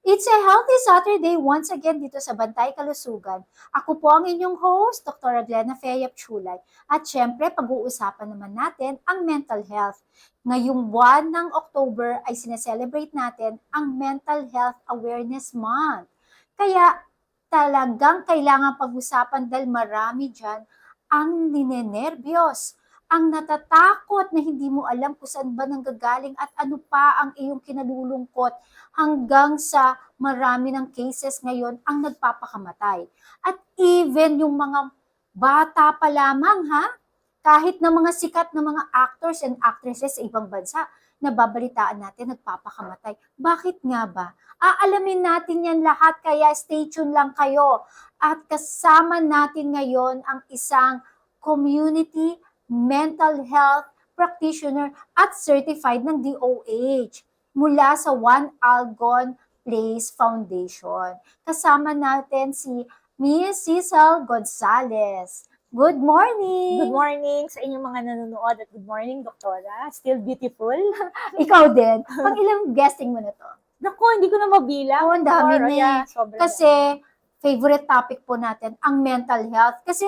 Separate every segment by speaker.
Speaker 1: It's a healthy Saturday once again dito sa Bantay Kalusugan. Ako po ang inyong host, Dr. Glenna Feyap Chulay. At syempre, pag-uusapan naman natin ang mental health. Ngayong buwan ng October ay sineselebrate natin ang Mental Health Awareness Month. Kaya talagang kailangan pag-usapan dahil marami dyan ang ninenervyos, ang natatakot na hindi mo alam kung saan ba nanggagaling at ano pa ang iyong kinalulungkot hanggang sa marami ng cases ngayon ang nagpapakamatay. At even yung mga bata pa lamang kahit na mga sikat na mga actors and actresses sa ibang bansa, nababalitaan natin nagpapakamatay. Bakit nga ba? Aalamin natin yan lahat kaya stay tuned lang kayo. At kasama natin ngayon ang isang community mental health practitioner at certified ng DOH mula sa One Algon Place Foundation. Kasama natin si Miss Cecil Gonzalez. Good morning!
Speaker 2: Good morning sa inyong mga nanonood at good morning, Doktora. Still beautiful.
Speaker 1: Ikaw din. Pang ilang guesting mo na to?
Speaker 2: Naku, hindi ko na mabilang.
Speaker 1: Oo, ang dami
Speaker 2: Or,
Speaker 1: na
Speaker 2: yeah,
Speaker 1: Kasi favorite topic po natin, ang mental health. Kasi,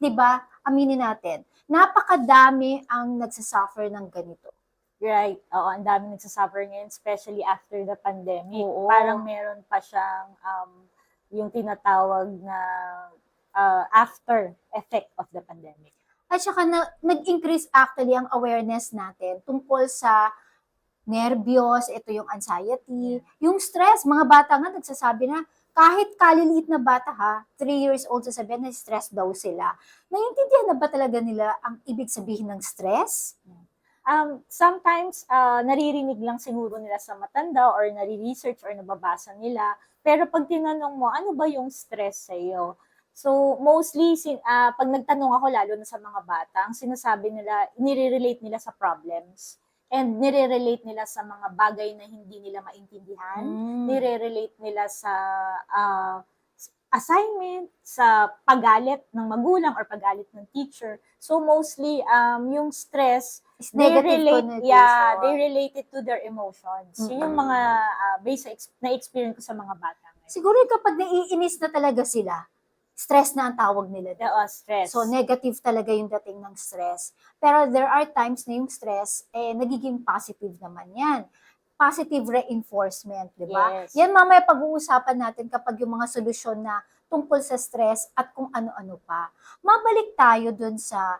Speaker 1: di ba, aminin natin, napakadami ang nagsasuffer ng ganito.
Speaker 2: Right. Oo, ang dami nagsasuffer ngayon, especially after the pandemic.
Speaker 1: Oo.
Speaker 2: Parang meron pa siyang yung tinatawag na after effect of the pandemic.
Speaker 1: At saka nag-increase actually ang awareness natin tungkol sa nervyos, ito yung anxiety, yung stress. Mga bata nga nagsasabi na kahit kaliliit na bata 3 years old sasabihin na stress daw sila. Naiintindihan na ba talaga nila ang ibig sabihin ng stress?
Speaker 2: Sometimes, naririnig lang siguro nila sa matanda or nare-research or nababasa nila. Pero pag tinanong mo, ano ba yung stress sa iyo? So, mostly, pag nagtanong ako, lalo na sa mga bata, ang sinasabi nila, nire-relate nila sa problems. And nire-relate nila sa mga bagay na hindi nila maintindihan. Nire-relate nila sa assignment, sa paggalit ng magulang or paggalit ng teacher. So mostly yung stress
Speaker 1: Is negative connotation.
Speaker 2: they relate it to their emotions. Yun yung mga based na experience ko sa mga bata ngayon.
Speaker 1: Siguro kapag naiinis na talaga sila, stress na ang tawag nila.
Speaker 2: Stress.
Speaker 1: So negative talaga yung dating ng stress. Pero there are times na yung stress nagiging positive naman yan. Positive reinforcement, di ba?
Speaker 2: Yes.
Speaker 1: Yan mamaya pag-uusapan natin kapag yung mga solusyon na tungkol sa stress at kung ano-ano pa. Mabalik tayo dun sa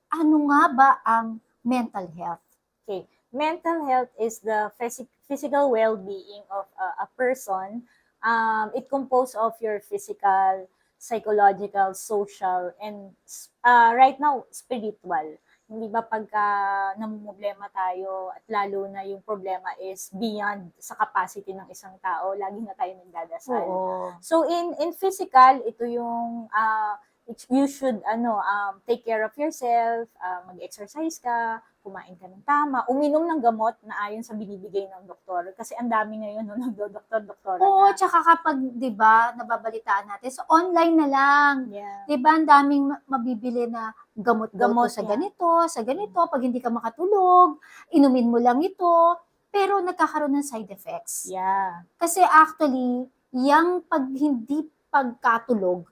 Speaker 1: ano nga ba ang mental health?
Speaker 2: Okay. Mental health is the physical well-being of a person. It composed of your physical, psychological, social, and right now, spiritual. Hindi ba pagka namumblema tayo at lalo na yung problema is beyond sa capacity ng isang tao, lagi na tayo nagdadasal.
Speaker 1: Oo.
Speaker 2: So in physical, ito yung you should take care of yourself, mag-exercise ka, kumain ka ng tama, uminom ng gamot na ayon sa binibigay ng doktor. Kasi ang dami ngayon nagdo-doktor.
Speaker 1: Oo, tsaka kapag, di ba, nababalitaan natin, so online na lang.
Speaker 2: Yeah.
Speaker 1: Di ba, ang daming mabibili na gamot sa ganito, pag hindi ka makatulog, inumin mo lang ito, pero nagkakaroon ng side effects.
Speaker 2: Yeah.
Speaker 1: Kasi actually, yung hindi pagkatulog,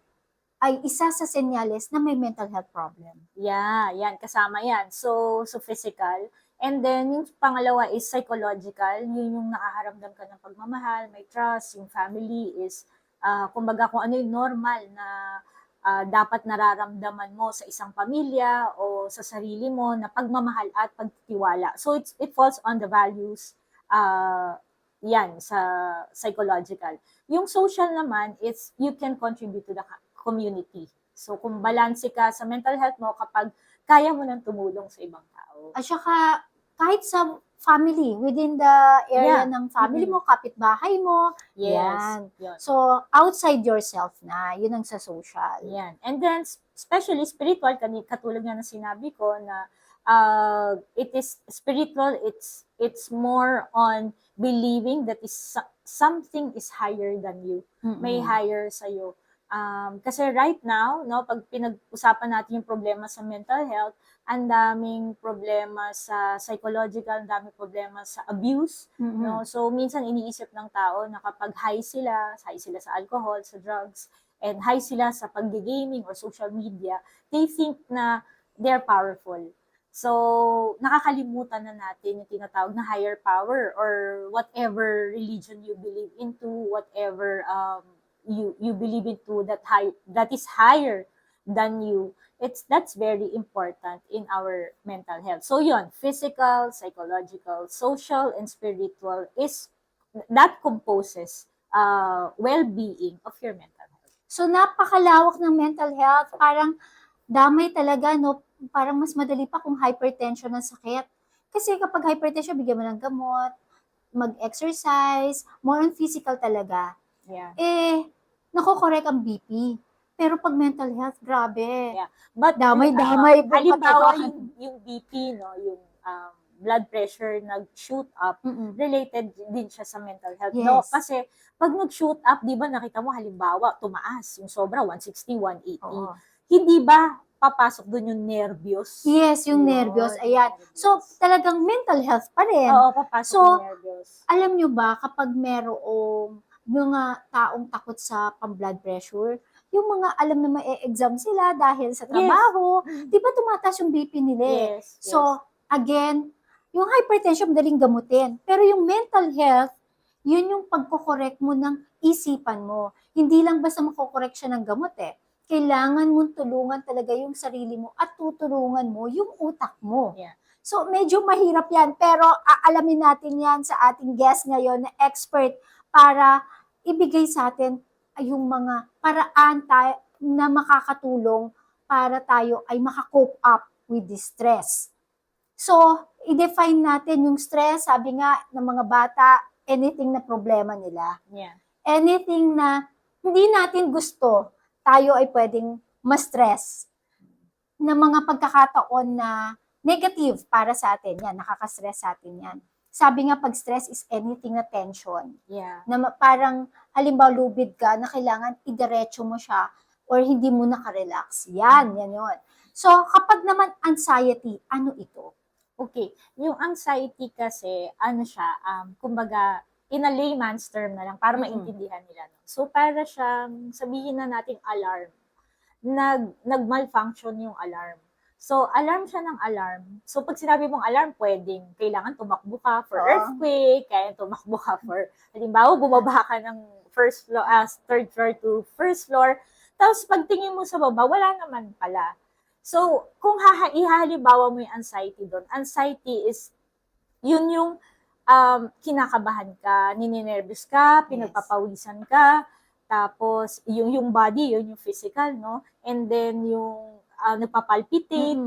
Speaker 1: ay isa sa senyales na may mental health problem.
Speaker 2: Yeah, yan, kasama yan. So physical. And then, yung pangalawa is psychological. Yun yung nakakaramdam ka ng pagmamahal, may trust, yung family is, kumbaga kung ano yung normal na dapat nararamdaman mo sa isang pamilya o sa sarili mo na pagmamahal at pagtitiwala. So it falls on the values, yan, sa psychological. Yung social naman, is you can contribute to the community. So, kung balanse ka sa mental health mo kapag kaya mo nang tumulong sa ibang tao.
Speaker 1: At saka, kahit sa family, within the area ng family mo, kapitbahay mo, yan.
Speaker 2: Yun.
Speaker 1: So, outside yourself na, yun ang sa social.
Speaker 2: Yan. And then, especially spiritual, katulad nga na sinabi ko na it is spiritual, it's more on believing that is something is higher than you. May higher sa'yo. Kasi right now, no, pag pinag-usapan natin yung problema sa mental health, ang daming problema sa psychological, ang daming problema sa abuse, no? So, minsan iniisip ng tao na kapag high sila sa alcohol, sa drugs, and high sila sa pag-gaming or social media, they think na they're powerful. So, nakakalimutan na natin yung tinatawag na higher power or whatever religion you believe into, whatever you believe into that is higher than you. That's very important in our mental health. So yun, physical, psychological, social, and spiritual is that composes well-being of your mental health.
Speaker 1: So, napakalawak ng mental health. Parang damay talaga, no? Parang mas madali pa kung hypertension ang sakit. Kasi kapag hypertension, bigyan mo ng gamot, mag-exercise, more on physical talaga.
Speaker 2: Yeah.
Speaker 1: Nakokorek ang BP. Pero pag mental health, grabe.
Speaker 2: Yeah. But
Speaker 1: Damay-damay.
Speaker 2: halimbawa yung BP, no, yung blood pressure nag-shoot up, related din siya sa mental health.
Speaker 1: Yes.
Speaker 2: No? Kasi pag nag-shoot up, di ba nakita mo halimbawa, tumaas, yung sobra, 160, 180.
Speaker 1: Oo.
Speaker 2: Hindi ba papasok doon yung nervyos?
Speaker 1: Yes, yung nervyos. Ayan. So, talagang mental health pa rin.
Speaker 2: Oo, papasok yung nervyos.
Speaker 1: Alam nyo ba, kapag merong mga taong takot sa pang-blood pressure, yung mga alam na ma-exam sila dahil sa trabaho, di ba tumataas yung BP nila?
Speaker 2: Yes.
Speaker 1: So, again, yung hypertension madaling gamutin. Pero yung mental health, yun yung pagkokorek mo ng isipan mo. Hindi lang basta makokorek siya ng gamot Kailangan mong tulungan talaga yung sarili mo at tutulungan mo yung utak mo.
Speaker 2: Yeah.
Speaker 1: So, medyo mahirap yan. Pero aalamin natin yan sa ating guest ngayon na expert para ibigay sa atin yung mga paraan na makakatulong para tayo ay makakope up with the stress. So, i-define natin yung stress, sabi nga ng mga bata, anything na problema nila.
Speaker 2: Yeah.
Speaker 1: Anything na hindi natin gusto, tayo ay pwedeng ma-stress na mga pagkakataon na negative para sa atin. Yan, nakaka-stress sa atin yan. Sabi nga, pag stress is anything na tension.
Speaker 2: Yeah.
Speaker 1: Na parang, halimbawa, lubid ka, na kailangan idiretso mo siya or hindi mo nakarelax. Yan yun. So, kapag naman anxiety, ano ito?
Speaker 2: Okay. Yung anxiety kasi, ano siya, kumbaga, in a layman's term na lang, para maintindihan nila. No? So, para siyang, sabihin na nating alarm. Nag-malfunction yung alarm. So, alarm siya ng alarm. So, pag sinabi mong alarm, kailangan tumakbo ka for earthquake, kaya tumakbo ka for, halimbawa, bumaba ka ng third floor to first floor, tapos pagtingin mo sa baba, wala naman pala. So, kung ihahalimbawa mo yung anxiety doon, anxiety is, yun yung kinakabahan ka, nininervous ka, pinagpapawisan ka, tapos yung body, yun yung physical, no? And then yung nagpapalpitate,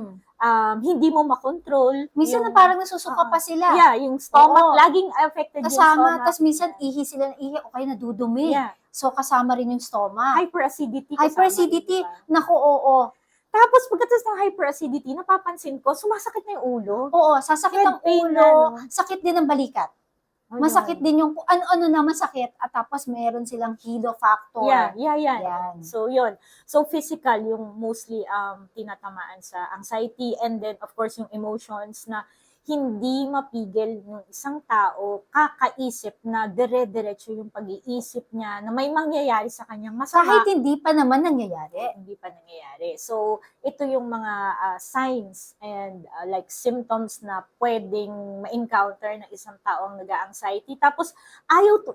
Speaker 2: hindi mo makontrol.
Speaker 1: Minsan na parang nasusuka pa sila.
Speaker 2: Yeah, yung stomach, laging affected yung stomach.
Speaker 1: Tapos minsan ihi sila ng ihi o kaya nadudumi.
Speaker 2: Yeah.
Speaker 1: So kasama rin yung stomach.
Speaker 2: Hyperacidity.
Speaker 1: Hyperacidity, naku, oo.
Speaker 2: Tapos pagkatapos ng hyperacidity, napapansin ko, sumasakit na yung ulo.
Speaker 1: Oo, sasakit ang ulo, sakit din ang balikat. Masakit din yung ano-ano na masakit at tapos meron silang hilo factor.
Speaker 2: Yan. So, yun. So, physical yung mostly tinatamaan sa anxiety and then, of course, yung emotions na hindi mapigil ng isang tao kakaisip na dire-diretso yung pag-iisip niya na may mangyayari sa kanyang masama.
Speaker 1: Kahit hindi pa naman nangyayari.
Speaker 2: So, ito yung mga signs and like symptoms na pwedeng ma-encounter ng isang taong nag-anxiety. Tapos,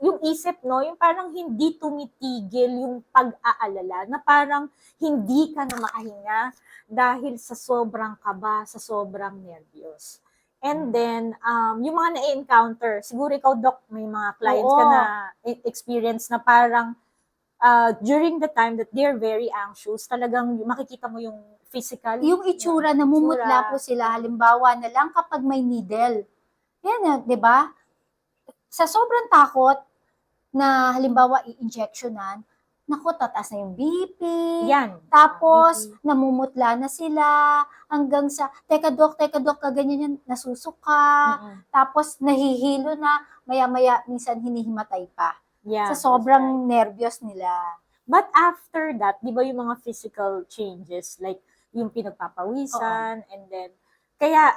Speaker 2: yung isip, no, yung parang hindi tumitigil yung pag-aalala na parang hindi ka na makahinga dahil sa sobrang kaba, sa sobrang nervyos. And then, yung mga na-encounter, siguro ikaw, Doc, may mga clients ka na experience na parang during the time that they're very anxious, talagang makikita mo yung physical.
Speaker 1: Yung itsura, namumutla po sila. Halimbawa na lang kapag may needle. Yan, di ba? Sa sobrang takot na halimbawa i-injectionan, naku, tataas na yung BP.
Speaker 2: Yan.
Speaker 1: Tapos, namumutla na sila hanggang sa, teka dok, kaganyan yan, nasusuka. Tapos, nahihilo na, maya-maya, minsan hinihimatay pa.
Speaker 2: Yeah,
Speaker 1: sa sobrang nervyos nila.
Speaker 2: But after that, di ba yung mga physical changes, like yung pinagpapawisan, and then, kaya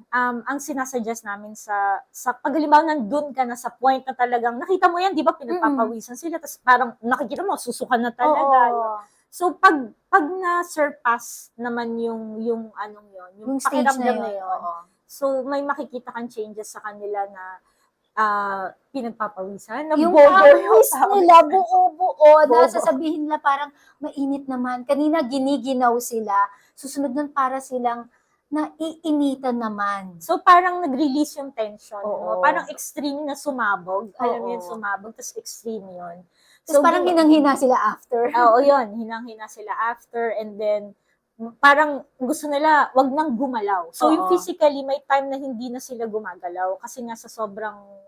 Speaker 2: ang sinasuggest namin sa pag halimbawa nandun ka na sa point na talagang, nakita mo yan, di ba pinagpapawisan sila, tapos parang nakikita mo, susukan na talaga.
Speaker 1: Oo.
Speaker 2: So, pag na-surpass naman yung anong yun,
Speaker 1: Yung stage na
Speaker 2: pakiramdam
Speaker 1: yun. Oo.
Speaker 2: so may makikita kang changes sa kanila na pinagpapawisan,
Speaker 1: Yung
Speaker 2: nabobo
Speaker 1: pawis
Speaker 2: pawis.
Speaker 1: nila, buo-buo,
Speaker 2: Bobo.
Speaker 1: na sasabihin nila parang mainit naman. Kanina giniginaw sila, susunod nun para silang naiinitan naman.
Speaker 2: So, parang nag-release yung tension mo.
Speaker 1: Oo.
Speaker 2: Parang extreme na sumabog. Alam mo yun,
Speaker 1: Oo.
Speaker 2: sumabog, tapos extreme yun.
Speaker 1: Tapos parang hinang-hina sila after.
Speaker 2: Oo, yun. Hinang-hina sila after, and then, parang gusto nila, wag nang gumalaw. So, yung
Speaker 1: Oo.
Speaker 2: physically, may time na hindi na sila gumagalaw kasi nga sa sobrang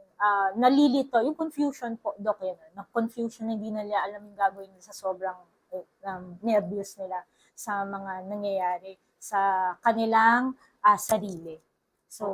Speaker 2: nalilito, yung confusion po, Dok, yun. Na confusion, hindi nila alam yung gagawin nila sa sobrang nervous nila sa mga nangyayari sa kanilang sarili. So,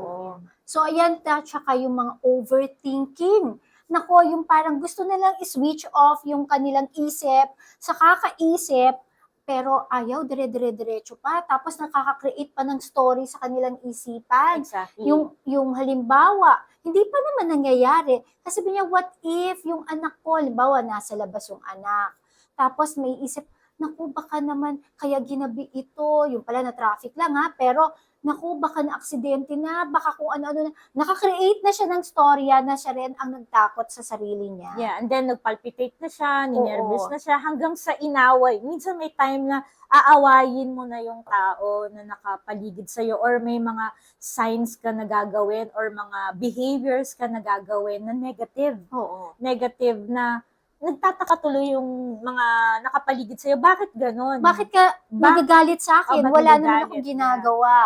Speaker 1: So, ayan, tsaka yung mga overthinking. Nako, yung parang gusto nilang i-switch off yung kanilang isip sa kakaisip, pero ayaw, dire-diretso pa. Tapos nakaka-create pa ng story sa kanilang isipan.
Speaker 2: exactly.
Speaker 1: Yung halimbawa, hindi pa naman nangyayari. Kasi sabi niya, what if yung anak ko, halimbawa, nasa labas yung anak. Tapos may isip, naku, baka naman kaya ginabi ito, yung pala na traffic lang ha, pero naku, baka na-aksidente na, baka kung ano-ano na. Nakaka-create na siya ng storya na siya rin ang nagtakot sa sarili niya.
Speaker 2: Yeah, and then nagpalpitate na siya, ninervous
Speaker 1: Oo.
Speaker 2: na siya, hanggang sa inaway. Minsan may time na aawayin mo na yung tao na nakapaligid sa'yo, or may mga signs ka na gagawin, or mga behaviors ka na gagawin na negative.
Speaker 1: Oo.
Speaker 2: Negative na nagtataka tuloy yung mga nakapaligid sa'yo. Bakit ganon?
Speaker 1: Bakit ka nagagalit sa akin?
Speaker 2: ba't
Speaker 1: Wala naman
Speaker 2: nagagalit
Speaker 1: akong
Speaker 2: na?
Speaker 1: ginagawa.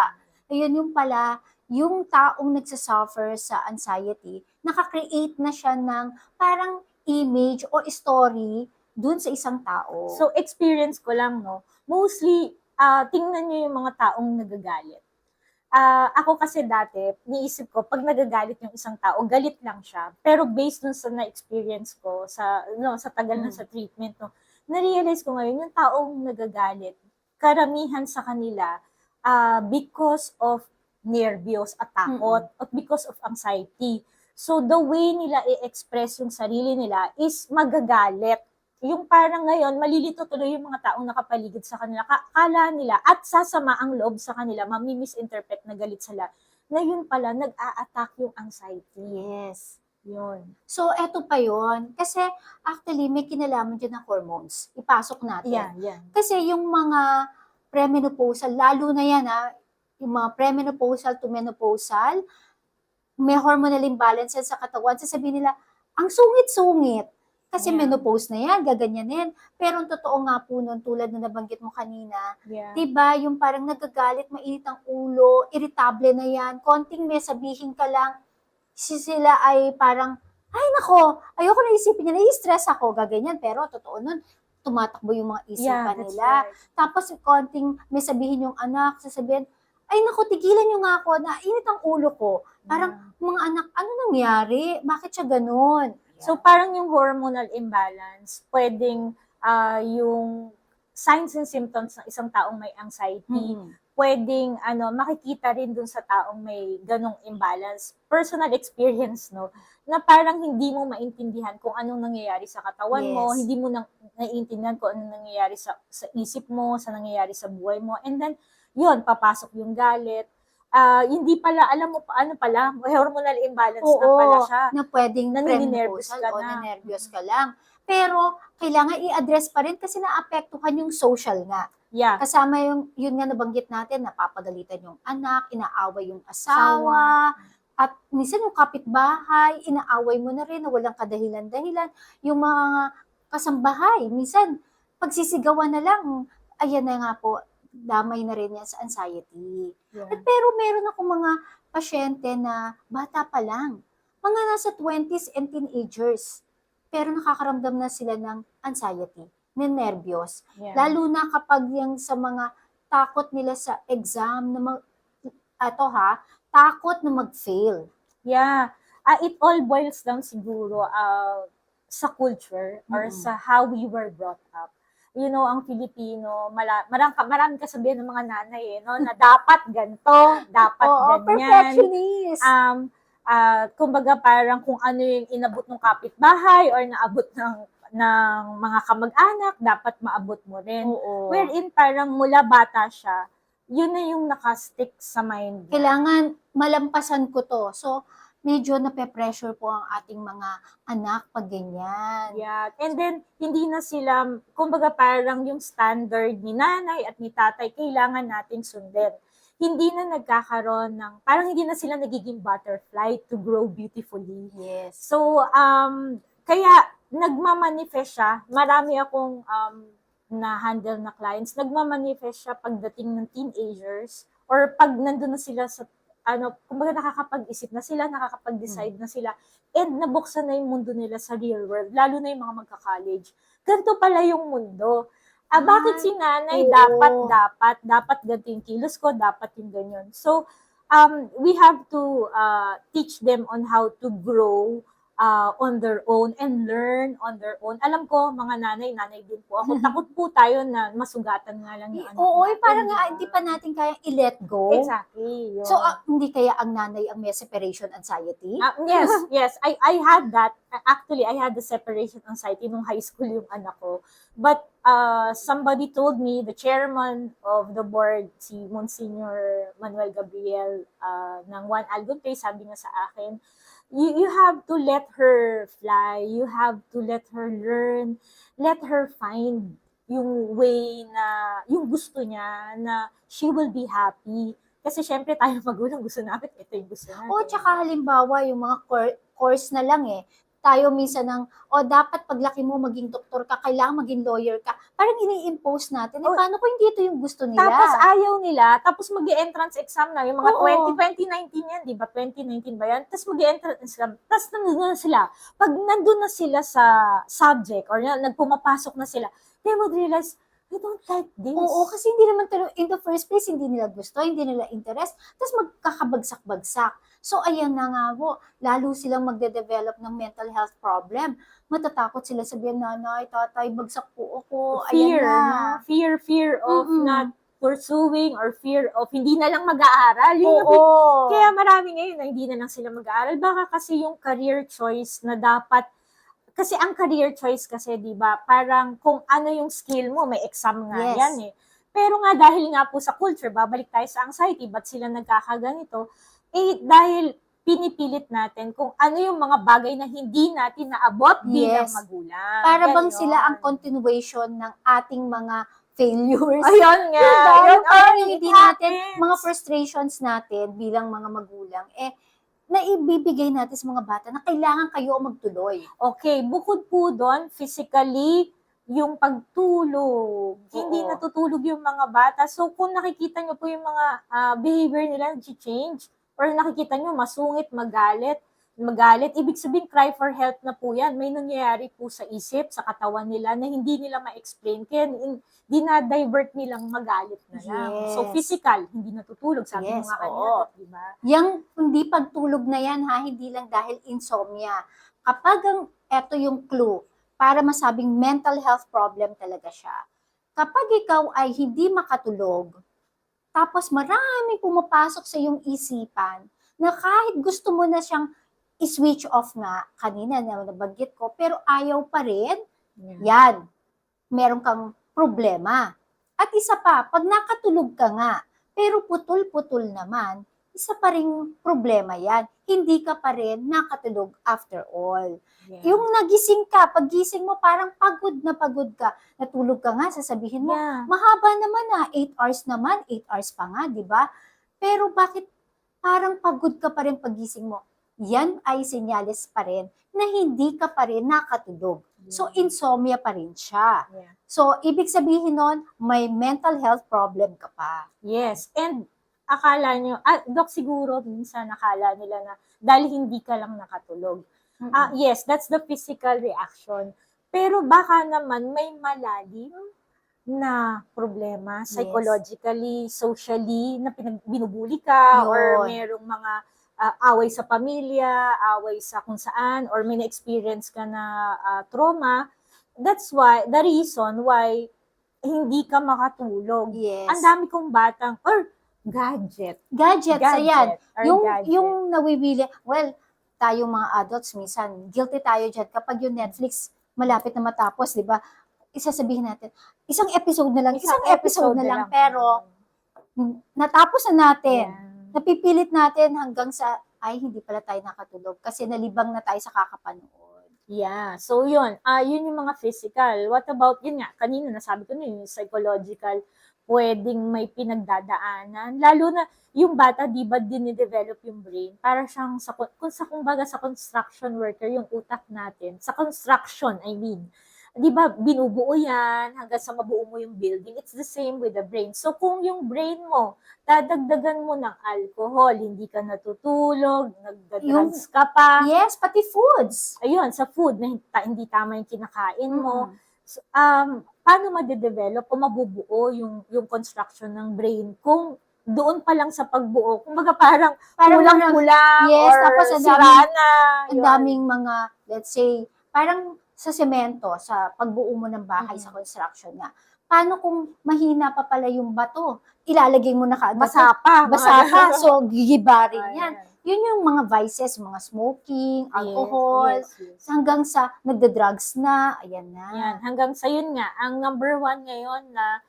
Speaker 1: Ayun yung pala, yung taong nagsasuffer sa anxiety, nakakreate na siya ng parang image o story dun sa isang tao.
Speaker 2: So, experience ko lang, no? Mostly, tingnan nyo yung mga taong nagagalit. Ako kasi dati, niisip ko, pag nagagalit yung isang tao, galit lang siya. Pero based dun sa na-experience ko, sa tagal na sa treatment, no, na-realize ko ngayon, yung taong nagagalit, karamihan sa kanila, because of nervyos at takot, at because of anxiety. So, the way nila i-express yung sarili nila is magagalit. Yung parang ngayon, malilito tuloy yung mga taong nakapaligid sa kanila. Kala nila, at sasama ang loob sa kanila, mami-misinterpret na galit sila, na yun pala, nag-a-attack yung anxiety.
Speaker 1: Yes.
Speaker 2: Yun.
Speaker 1: So, eto pa yon. Kasi, actually, may kinalaman dyan ng hormones. Ipasok natin.
Speaker 2: Yeah.
Speaker 1: Kasi yung mga premenopausal, lalo na yan yung mga premenopausal to menopausal, may hormonal imbalance sa katawan. Sasabihin nila, ang sungit-sungit. Kasi
Speaker 2: Yeah.
Speaker 1: menopause na yan, gaganyanin. Pero ang totoo nga po nun, tulad na nabanggit mo kanina,
Speaker 2: Yeah.
Speaker 1: diba, yung parang nagagalit, mainit ang ulo, irritable na yan, konting may sabihin ka lang, sila ay parang, ay nako, ayoko na isipin niya, nai-stress ako, gaganyan. Pero totoo nun, tumatakbo yung mga isipan
Speaker 2: that's
Speaker 1: nila.
Speaker 2: right.
Speaker 1: Tapos konting may sabihin yung anak, sasabihin, ay nako, tigilan nyo nga ako, nainit ang ulo ko. Parang, mga anak, ano nangyari? Bakit siya ganun?
Speaker 2: So, parang yung hormonal imbalance, pwedeng yung signs and symptoms ng isang taong may anxiety, pwedeng makikita rin dun sa taong may ganong imbalance. Personal experience, no? Na parang hindi mo maintindihan kung anong nangyayari sa katawan mo,
Speaker 1: Yes.
Speaker 2: hindi mo naiintindihan kung anong nangyayari sa isip mo, sa nangyayari sa buhay mo. And then, yun, papasok yung galit. Hindi pala, alam mo paano pala, hormonal imbalance na pala siya.
Speaker 1: Na pwedeng
Speaker 2: Naninervous
Speaker 1: premenopausal
Speaker 2: ka
Speaker 1: o
Speaker 2: na.
Speaker 1: nanervyos ka lang. Pero, kailangan i-address pa rin kasi naapektuhan yung social nga.
Speaker 2: Yeah.
Speaker 1: Kasama yun nga nabanggit natin, napapagalitan yung anak, inaaway yung asawa, at minsan yung kapitbahay, inaaway mo na rin na walang kadahilan-dahilan. Yung mga kasambahay, minsan, pagsisigawan na lang, ayan na nga po, damay na rin yan sa anxiety.
Speaker 2: Yeah.
Speaker 1: At pero meron akong mga pasyente na bata pa lang, mga nasa 20s and teenagers, pero nakakaramdam na sila ng anxiety, ng nervyos.
Speaker 2: Yeah.
Speaker 1: Lalo na kapag yung sa mga takot nila sa exam, na takot na mag-fail.
Speaker 2: Yeah. It all boils down siguro sa culture or
Speaker 1: Mm-mm.
Speaker 2: sa how we were brought up. You know, ang Filipino, maraming kasabihan ng mga nanay no, na dapat ganito, dapat
Speaker 1: Oo,
Speaker 2: ganyan.
Speaker 1: perfectionist.
Speaker 2: Kumbaga parang kung ano yung inabot ng kapitbahay or naabot ng mga kamag-anak, dapat maabot mo rin.
Speaker 1: Oo.
Speaker 2: Wherein parang mula bata siya, yun na yung nakastick sa mind niya.
Speaker 1: Kailangan malampasan ko to. So, medyo nape-pressure po ang ating mga anak pag ganyan.
Speaker 2: Yeah. And then, hindi na sila, kumbaga parang yung standard ni nanay at ni tatay, kailangan natin sundin. Hindi na nagkakaroon ng, parang hindi na sila nagiging butterfly to grow beautifully.
Speaker 1: Yes.
Speaker 2: So, kaya nagmamanifest siya. Marami akong na-handle na clients. Nagmamanifest siya pagdating ng teenagers or pag nandun na sila sa, kumbaga nakakapag-isip na sila, nakakapag-decide na sila, and nabuksan na yung mundo nila sa real world, lalo na yung mga magka-college. Ganito pala yung mundo. Bakit si nanay
Speaker 1: oo.
Speaker 2: dapat ganito yung kilos ko, dapat yung ganyan. So, we have to teach them on how to grow on their own and learn on their own. Alam ko, mga nanay din po ako. Takot po tayo na masugatan nga lang yung anak
Speaker 1: Oo,
Speaker 2: natin.
Speaker 1: parang nga
Speaker 2: diba?
Speaker 1: hindi pa natin kayang i-let go.
Speaker 2: Exactly. Yun.
Speaker 1: So, hindi kaya ang nanay ang may separation anxiety?
Speaker 2: Yes. I had that. Actually, I had the separation anxiety nung high school yung anak ko. But somebody told me, the chairman of the board, si Monsignor Manuel Gabriel ng One Algon Place, sabi niya sa akin, you have to let her fly. You have to let her learn. Let her find yung way na, yung gusto niya, na she will be happy. Kasi syempre tayo magulang, gusto natin, ito yung gusto natin.
Speaker 1: O, tsaka halimbawa, yung mga course na lang tayo minsan dapat paglaki mo maging doktor ka, kailangan maging lawyer ka. Parang ini-impose natin. Paano kung hindi ito yung gusto nila?
Speaker 2: Tapos ayaw nila, tapos mag-entrance exam na, yung mga
Speaker 1: Oo.
Speaker 2: 2019 yan, di ba? 2019 ba yan? Tapos mag-entrance exam, tapos nandun na sila. Pag nandun na sila sa subject, or nagpumapasok na sila, they would realize, I don't like this.
Speaker 1: Oo, kasi hindi naman in the first place, hindi nila gusto, hindi nila interest, tapos magkakabagsak-bagsak. So, ayan na nga po, lalo silang magde-develop ng mental health problem. Matatakot sila sabihin, nanay, tatay, bagsak po ako.
Speaker 2: Fear,
Speaker 1: ayan na.
Speaker 2: no? Fear of not pursuing or fear of hindi na lang mag-aaral. Kaya marami ngayon na hindi na lang sila mag-aaral. Baka kasi yung career choice na dapat, kasi ang career choice kasi, di ba, parang kung ano yung skill mo, may exam nga yan eh. Pero nga dahil nga po sa culture, babalik tayo sa anxiety, ba't sila nagkakaganito? Dahil pinipilit natin kung ano yung mga bagay na hindi natin naabot bilang magulang.
Speaker 1: Para bang sila ang continuation ng ating mga failures.
Speaker 2: Ayun nga.
Speaker 1: Diba? Parang hindi natin, mga frustrations natin bilang mga magulang, na ibibigay natin sa mga bata na kailangan kayo magtuloy.
Speaker 2: Okay, bukod po doon, physically, yung pagtulog. Hindi natutulog yung mga bata. So, kung nakikita nyo po yung mga behavior nila change, or nakikita nyo masungit, magalit, ibig sabihin cry for help na po yan. May nangyayari po sa isip, sa katawan nila na hindi nila ma-explain. Kaya dinadivert nilang magalit na lang. So physical, hindi natutulog, sabi mo nga kanina, di ba?
Speaker 1: Yang hindi pagtulog na yan hindi lang dahil insomnia. Kapag eto yung clue para masabing mental health problem talaga siya. Kapag ikaw ay hindi makatulog, tapos maraming pumapasok sa iyong isipan na kahit gusto mo na siyang i-switch off nga, kanina na nabanggit ko, pero ayaw pa rin, yan, meron kang problema. At isa pa, pag nakatulog ka nga, pero putol-putol naman, isa pa ring problema yan. Hindi ka pa rin nakatulog after all. Yung nagising ka, paggising mo parang pagod ka. Natulog ka nga, sasabihin mo, mahaba naman 8 hours naman, 8 hours pa nga, di ba? Pero bakit parang pagod ka pa rin paggising mo? Yan ay senyales pa rin na hindi ka pa rin nakatulog. So, insomnia pa rin siya. So, ibig sabihin nun, may mental health problem ka pa.
Speaker 2: Yes, and akala nyo, Dok, siguro minsan nakala nila na dahil hindi ka lang nakatulog. Yes, that's the physical reaction. Pero baka naman may malalim na problema, psychologically, socially, na binubuli ka, or merong mga away sa pamilya, away sa kung saan, or may na-experience ka na trauma, that's why, the reason why hindi ka makatulog.
Speaker 1: Yes.
Speaker 2: Ang dami kong batang, or gadget.
Speaker 1: Gadgets, ayan.
Speaker 2: or
Speaker 1: Yung,
Speaker 2: gadget.
Speaker 1: yung nawiwili, well, tayong mga adults, minsan, guilty tayo dyan. Kapag yung Netflix malapit na matapos, di ba? Isasabihin natin, isang episode na lang, isang episode na lang, pero natapos na natin.
Speaker 2: Yan.
Speaker 1: Napipilit natin hanggang sa, ay, hindi pala tayo nakatulog kasi nalibang na tayo sa kakapanood.
Speaker 2: Yeah. So, yun. Yun yung mga physical. What about, yun nga, kanina nasabi ko na yung psychological, pwedeng may pinagdadaanan. Lalo na, yung bata, di ba, dinidevelop yung brain? Para siyang, kumbaga, sa construction worker, yung utak natin. Sa construction, I mean. Di ba, binubuo yan hanggang sa mabuo mo yung building. It's the same with the brain. So, kung yung brain mo, dadagdagan mo ng alcohol, hindi ka natutulog, nagda-drugs ka pa.
Speaker 1: Yes, pati foods.
Speaker 2: Ayun, sa food na hindi tama yung kinakain mo.
Speaker 1: Mm.
Speaker 2: So, paano madedevelop o mabubuo yung construction ng brain kung doon pa lang sa pagbuo, kumbaga parang kulang-kulang
Speaker 1: yes,
Speaker 2: or
Speaker 1: tapos
Speaker 2: sira na.
Speaker 1: Ang daming mga, let's say, parang sa semento, sa pagbuo mo ng bahay, sa construction nga. Paano kung mahina pa pala yung bato? Ilalagay mo na kaagad.
Speaker 2: Basa pa.
Speaker 1: Basa pa. So, gigibarin yan.
Speaker 2: Ayan.
Speaker 1: Yun yung mga vices, mga smoking, alcohol,
Speaker 2: Yes.
Speaker 1: hanggang sa nagda-drugs na, ayan na.
Speaker 2: Yan, hanggang sa yun nga, ang number one ngayon na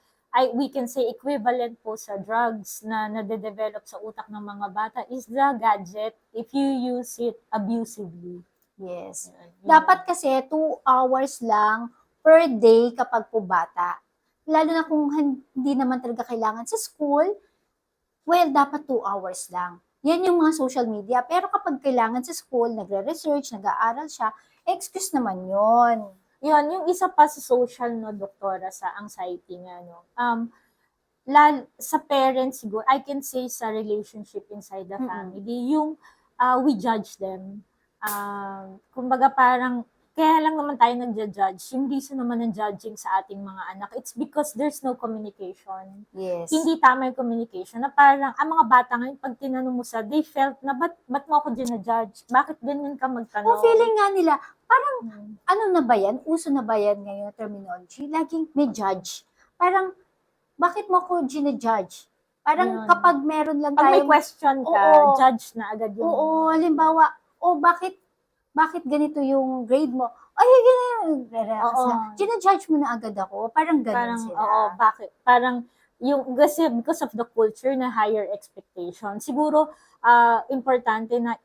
Speaker 2: we can say equivalent po sa drugs na nade-develop sa utak ng mga bata is the gadget if you use it abusively.
Speaker 1: Yes.
Speaker 2: Yan.
Speaker 1: Dapat kasi 2 hours lang per day kapag po bata. Lalo na kung hindi naman talaga kailangan sa school, well, dapat 2 hours lang. Yan yung mga social media. Pero kapag kailangan sa school, nagre-research, nag-aaral siya, excuse naman yon.
Speaker 2: Yun, yung isa pa sa social, no, doktora, sa anxiety nga, no, sa parents, siguro, I can say sa relationship inside the family, yung we judge them. Kumbaga parang, kaya lang naman tayo nagja-judge. Yung reason naman ng judging sa ating mga anak, it's because there's no communication.
Speaker 1: Yes.
Speaker 2: Hindi tama yung communication. Na parang, ang mga bata ngayon, pag tinanong mo sa, they felt na, ba't mo ako judge? Bakit ganyan ka magtanong?
Speaker 1: O feeling nga nila, parang, ano na ba yan? Uso na ba yan ngayon na terminology? Laging may judge. Parang, bakit mo ako ginajudge? Parang
Speaker 2: Yun.
Speaker 1: kapag meron lang
Speaker 2: Pag may
Speaker 1: tayong...
Speaker 2: question ka,
Speaker 1: Oo.
Speaker 2: judge na agad yung...
Speaker 1: Oo, halimbawa, bakit ganito yung grade mo? Ay, ganyan.
Speaker 2: Oo.
Speaker 1: Ginajudge mo na agad ako. Parang ganun
Speaker 2: Parang,
Speaker 1: sila.
Speaker 2: oo, bakit? Parang, kasi because of the culture na higher expectation, siguro, importante na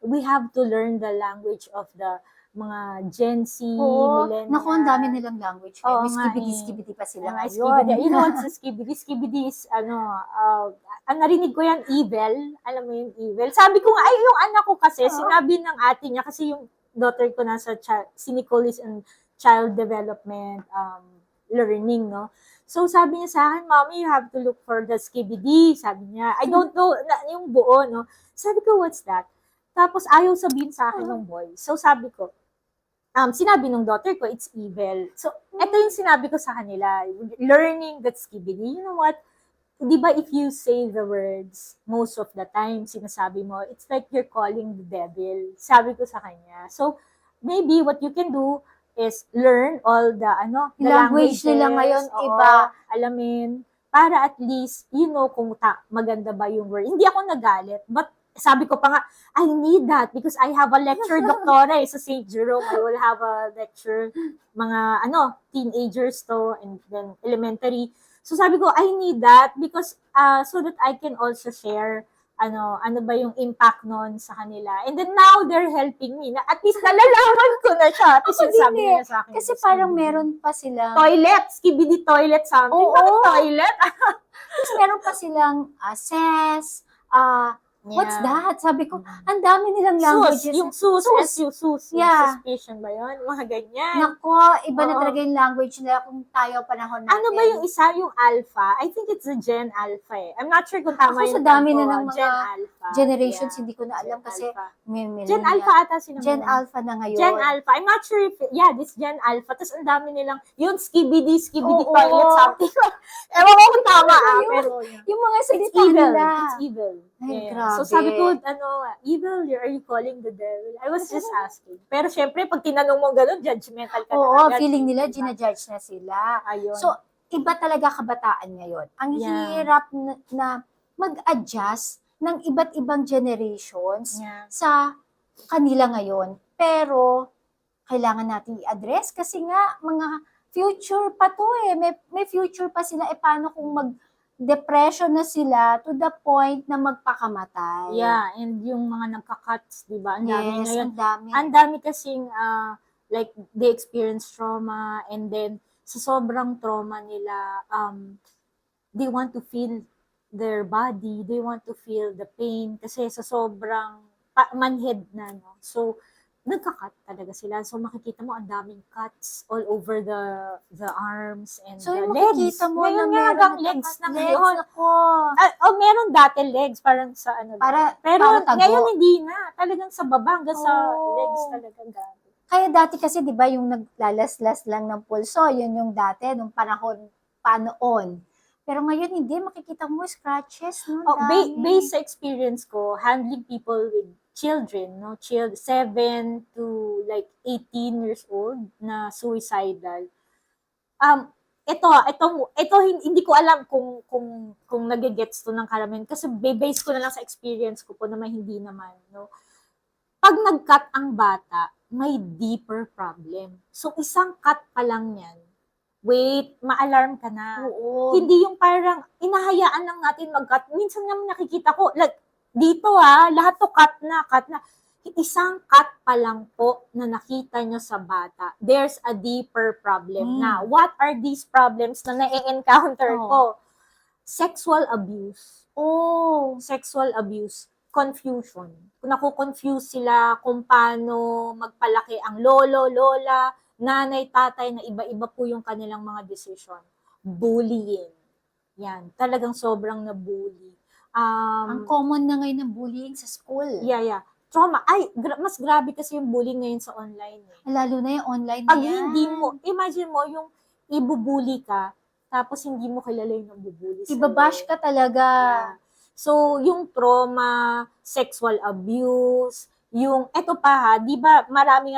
Speaker 2: we have to learn the language of the mga Gen Z, millennials.
Speaker 1: Naku, ang dami nilang language.
Speaker 2: Oo
Speaker 1: May
Speaker 2: nga
Speaker 1: skibidi-skibidi pa sila
Speaker 2: Mga
Speaker 1: ngayon.
Speaker 2: skibidi. You know what's a skibidi? Skibidi is, ang narinig ko yan, evil. Alam mo yung evil? Sabi ko nga, ay, yung anak ko kasi, sinabi ng ate niya, kasi yung daughter ko nasa si Nicole is in child development learning, no? So, sabi niya sa akin, Mommy, you have to look for the skibidi. Sabi niya, I don't know, yung buo, no? Sabi ko, what's that? Tapos, ayaw sabihin sa akin ng boy. So, sabi ko, sinabi nung daughter ko, it's evil. So, ito yung sinabi ko sa kanila, learning that skibidi. You know what? Di ba if you say the words, most of the time, sinasabi mo, it's like you're calling the devil. Sabi ko sa kanya. So, maybe what you can do is learn all the, the
Speaker 1: language nila ngayon, iba.
Speaker 2: Alamin, para at least, you know kung maganda ba yung word. Hindi ako nagalit, but sabi ko pa nga, I need that because I have a lecture doctora sa St. Jerome. I will have a lecture, mga teenagers to, and then elementary. So sabi ko, I need that because so that I can also share ano ba yung impact nun sa kanila. And then now they're helping me. Na at least nalalaman ko na siya. At least sabi nila sa akin.
Speaker 1: Kasi parang meron pa silang
Speaker 2: toilet, skibidi toilet something.
Speaker 1: Oo.
Speaker 2: Bakit toilet?
Speaker 1: Tapos meron pa silang ses, what's that? Sabi ko, ang dami nilang languages.
Speaker 2: Yung sus.
Speaker 1: Yeah.
Speaker 2: Suspicion ba yun? Mga ganyan.
Speaker 1: Nako, iba na talaga yung language nila kung tayo panahon natin.
Speaker 2: Ano ba yung isa, yung alpha? I think it's the Gen Alpha eh. I'm not sure kung tama
Speaker 1: Ako
Speaker 2: yung
Speaker 1: sa dami
Speaker 2: term
Speaker 1: na
Speaker 2: ko.
Speaker 1: ng mga
Speaker 2: Gen Alpha.
Speaker 1: generations,
Speaker 2: Yeah.
Speaker 1: hindi ko na alam
Speaker 2: Gen
Speaker 1: kasi
Speaker 2: Alpha.
Speaker 1: may
Speaker 2: Gen
Speaker 1: millennial.
Speaker 2: Alpha ata sino
Speaker 1: Gen
Speaker 2: mo?
Speaker 1: Alpha na ngayon.
Speaker 2: Gen Alpha. I'm not sure if, this Gen Alpha. Tapos ang dami nilang, yung skibidi
Speaker 1: Oo.
Speaker 2: toilet something. Ewan ko kung tama
Speaker 1: Ano yun?
Speaker 2: pero
Speaker 1: Yung mga
Speaker 2: it's
Speaker 1: salita
Speaker 2: evil.
Speaker 1: nila.
Speaker 2: It's evil.
Speaker 1: Ay,
Speaker 2: Yeah. So sabi ko,
Speaker 1: grabe.
Speaker 2: evil, are you calling the devil? I was just asking. Pero syempre, pag tinanong mo gano'n, judgmental ka na
Speaker 1: Oo,
Speaker 2: agad.
Speaker 1: feeling
Speaker 2: eh,
Speaker 1: nila
Speaker 2: diba?
Speaker 1: ginajudge na sila.
Speaker 2: Ayun.
Speaker 1: So, iba talaga kabataan ngayon. Ang
Speaker 2: Yeah.
Speaker 1: hirap na mag-adjust ng iba't ibang generations
Speaker 2: Yeah.
Speaker 1: sa kanila ngayon. Pero, kailangan natin i-address kasi nga, mga future pa to eh. May future pa sila. Paano kung depression na sila to the point na magpakamatay?
Speaker 2: Yeah, and yung mga nagka-cuts, di ba? Ang dami
Speaker 1: Yes,
Speaker 2: ngayon.
Speaker 1: ang dami.
Speaker 2: Ang dami kasing, like, they experience trauma, and then, sa sobrang trauma nila, they want to feel their body, they want to feel the pain, kasi sa sobrang manhead na, no? So, nagka-cut talaga sila. So, makikita mo, ang daming cuts all over the arms and
Speaker 1: So,
Speaker 2: the
Speaker 1: yung
Speaker 2: legs.
Speaker 1: makikita mo
Speaker 2: Ngayon
Speaker 1: na
Speaker 2: nga
Speaker 1: meron
Speaker 2: hanggang legs na ngayon.
Speaker 1: Ako.
Speaker 2: Meron dati legs, parang sa ano. Pero
Speaker 1: para tago.
Speaker 2: ngayon hindi na. Talagang sa baba hanggang sa legs
Speaker 1: Oh.
Speaker 2: talaga gamit.
Speaker 1: Kaya dati kasi, di ba, yung naglalaslas lang ng pulso, yun yung dati, nung panoon. Pero ngayon, hindi. Makikita mo scratches, no? Dami.
Speaker 2: Based sa experience ko, handling people with children, no? 7 to like 18 years old na suicidal. Ito hindi ko alam kung nagegets to ng karamihan kasi base ko na lang sa experience ko po naman hindi naman, no. Pag nag-cut ang bata, may deeper problem. So isang cut pa lang 'yan. Wait, ma-alarm ka na.
Speaker 1: Oo.
Speaker 2: Hindi yung parang inahayaan lang natin mag-cut. Minsan nga nakikita ko, like, dito lahat to cut na. Isang cut pa lang po na nakita nyo sa bata, there's a deeper problem na. What are these problems na na-encounter ko? Sexual abuse. Sexual abuse. Confusion. Naku-confuse sila kung paano magpalaki ang lolo, lola, nanay, tatay, na iba-iba po yung kanilang mga decision. Bullying. Yan. Talagang sobrang na-bully.
Speaker 1: Ang common na ngayon ng bullying sa school.
Speaker 2: Yeah. Trauma. Mas grabe kasi yung bullying ngayon sa online.
Speaker 1: Lalo na yung online na
Speaker 2: Pag
Speaker 1: yan.
Speaker 2: hindi mo, imagine mo yung ibubully ka, tapos hindi mo kilala yung nabubully sa'yo.
Speaker 1: Ibabash ka talaga.
Speaker 2: Yeah. So, yung trauma, sexual abuse, eto pa di ba marami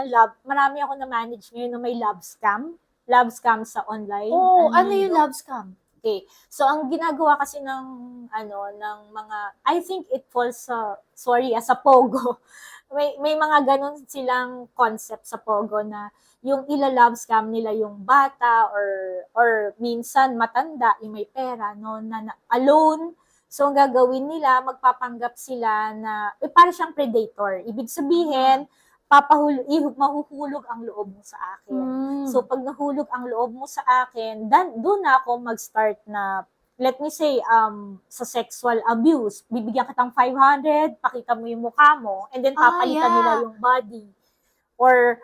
Speaker 2: ako na-manage ngayon na may love scam sa online.
Speaker 1: Ano yung love scam?
Speaker 2: Okay. So, ang ginagawa kasi ng mga, I think it falls sa Pogo. May mga ganun silang concept sa Pogo na yung ila-love scam nila yung bata or minsan matanda, yung may pera, no, na alone. So, ang gagawin nila, magpapanggap sila na, para siyang predator. Ibig sabihin, mahuhulog ang loob mo sa akin. So, pag nahulog ang loob mo sa akin, doon na ako mag-start na, let me say, sa sexual abuse, bibigyan kitang 500, pakita mo yung mukha mo, and then papalitan nila yung body. Or,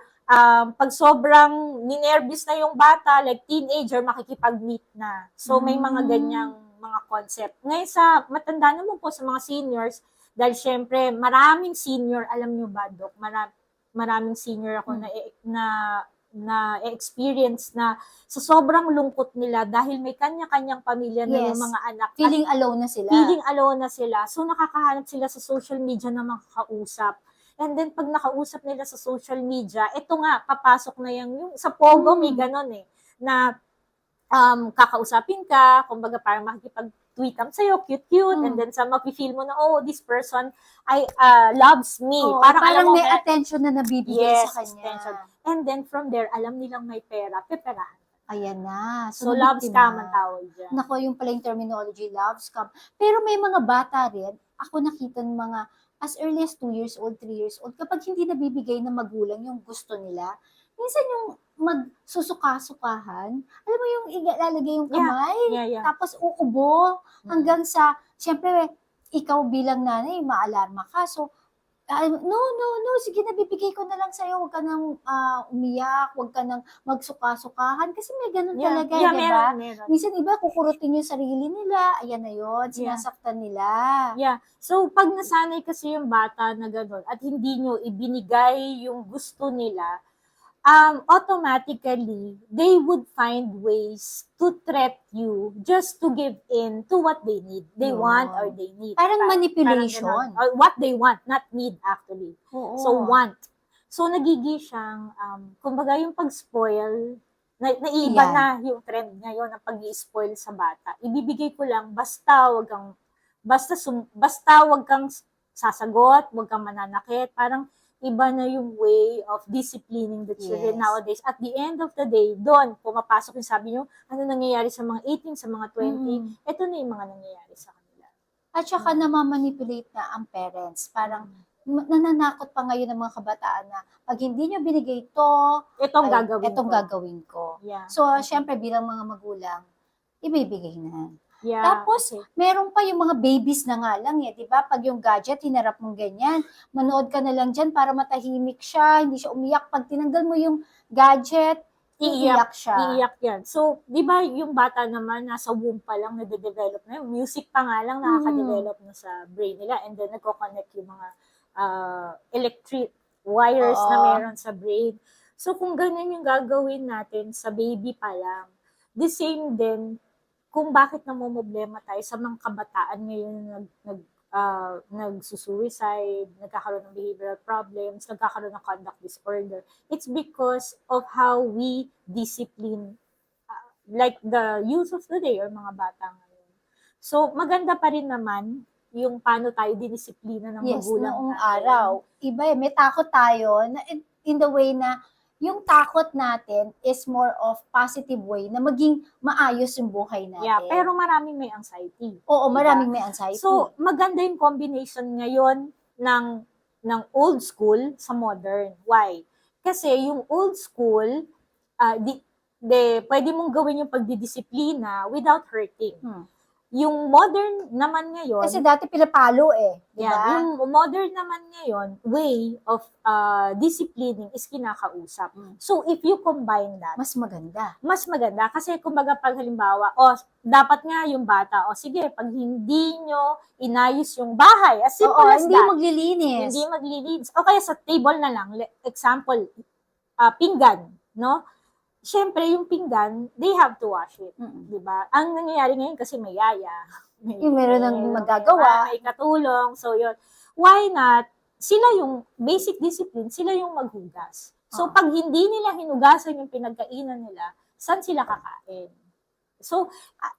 Speaker 2: pag sobrang ninervous na yung bata, like teenager, makikipag-meet na. So, may mga ganyang mga concept. Ngayon sa, matanda naman po sa mga seniors, dahil syempre, maraming senior, alam nyo ba, Doc, maraming senior ako na experience na sa sobrang lungkot nila dahil may kanya-kanyang pamilya na yung mga anak.
Speaker 1: Feeling alone na sila.
Speaker 2: So, nakakahanap sila sa social media na makakausap. And then, pag nakausap nila sa social media, ito nga, papasok na yung sa Pogo, may ganon na kakausapin ka, kumbaga parang makikipag-tweet sa'yo, cute, and then sa mafe-feel mo na, this person loves me.
Speaker 1: Parang may attention na nabibigay sa kanya.
Speaker 2: Attention. And then from there, alam nilang may pera, peperahan.
Speaker 1: Ayan na.
Speaker 2: So love scam ang tawag dyan.
Speaker 1: Nako, yung pala yung terminology, love scam. Pero may mga bata rin, ako nakita ng mga as early as 2 years old, 3 years old, kapag hindi nabibigay ng magulang yung gusto nila, minsan yung magsusuka-sukahan, alam mo yung ilalagay yung kamay, tapos uubo, hanggang sa, syempre, ikaw bilang nanay, maalarma ka. So, no, sige, nabibigay ko na lang sa'yo, huwag ka nang umiyak, huwag ka nang magsuka-sukahan, kasi may ganun talaga, di ba?
Speaker 2: Meron.
Speaker 1: Minsan iba, kukurutin yung sarili nila, ayan na yun, sinasaktan nila.
Speaker 2: Yeah. So, pag nasanay kasi yung bata na ganun, at hindi nyo ibinigay yung gusto nila, automatically, they would find ways to threat you just to give in to what they need. They want or they need.
Speaker 1: Parang
Speaker 2: Parang
Speaker 1: manipulation.
Speaker 2: ganon. Or what they want, not need actually.
Speaker 1: Oo.
Speaker 2: So, want. So, nagigi siyang, kumbaga yung pag-spoil, naiiba
Speaker 1: Yan.
Speaker 2: na yung trend ngayon ng pag-i-spoil sa bata. Ibibigay ko lang, basta wag kang sasagot, wag kang mananakit. Parang, iba na yung way of disciplining the children
Speaker 1: Yes.
Speaker 2: nowadays. At the end of the day, doon, pumapasok yung sabi nyo, ano nangyayari sa mga 18, sa mga 20, ito na yung mga nangyayari sa kanila.
Speaker 1: At saka namamanipulate na ang parents. Parang nananakot pa ngayon ng mga kabataan na pag hindi nyo binigay ito,
Speaker 2: Itong
Speaker 1: gagawin ko.
Speaker 2: Yeah.
Speaker 1: So, syempre bilang mga magulang, ibibigay na.
Speaker 2: Yeah.
Speaker 1: Tapos, meron pa yung mga babies na nga lang eh, di ba? Pag yung gadget, hinarap mong ganyan, manood ka na lang dyan para matahimik siya, hindi siya umiyak. Pag tinanggal mo yung gadget, iiyak siya.
Speaker 2: Iiyak yan. So, di ba yung bata naman, nasa womb pa lang, nade-develop na yung music pa nga lang, nakaka-develop na sa brain nila, and then nagko-connect yung mga electric wires na meron sa brain. So, kung ganun yung gagawin natin sa baby pa lang, the same din, kung bakit namumblema tayo sa mga kabataan ngayon nagsusuicide, nagkakaroon ng behavioral problems, nagkakaroon ng conduct disorder. It's because of how we discipline like the youth of the day or mga bata ngayon. So, maganda pa rin naman yung paano tayo dinisiplina ng magulang
Speaker 1: noong
Speaker 2: natin.
Speaker 1: araw. Iba may takot tayo na in the way na yung takot natin is more of positive way na maging maayos yung buhay natin.
Speaker 2: Yeah, pero maraming may anxiety.
Speaker 1: Oo, maraming may anxiety.
Speaker 2: So, maganda yung combination ngayon ng old school sa modern. Why? Kasi yung old school, pwede mong gawin yung pagdidisiplina without hurting. Yung modern naman ngayon,
Speaker 1: kasi dati pinapalo eh. Diba?
Speaker 2: Yeah, yung modern naman ngayon, way of disciplining is kinakausap. So, if you combine that,
Speaker 1: mas maganda.
Speaker 2: Mas maganda. Kasi, kumbaga, pag halimbawa, dapat nga yung bata, sige, pag hindi nyo inayos yung bahay, as simple as
Speaker 1: hindi
Speaker 2: that.
Speaker 1: maglilinis.
Speaker 2: Hindi maglilinis. O kaya sa table na lang, example, pinggan, no? Siyempre, yung pinggan, they have to wash it. Diba? Ang nangyayari ngayon kasi may yaya.
Speaker 1: Yung meron ng magagawa.
Speaker 2: May katulong. So, yun. Why not? Sila yung basic discipline, sila yung maghugas. So, pag hindi nila hinugasan yung pinagkainan nila, saan sila kakain? So,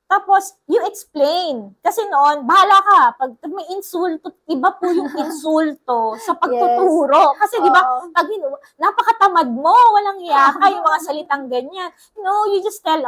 Speaker 2: tapos, you explain. Kasi noon, bahala ka. Pag may insulto, iba po yung insulto sa pagtuturo. Kasi, di ba, pag napakatamad mo, walang yaka, yung mga salitang ganyan. No, you just tell,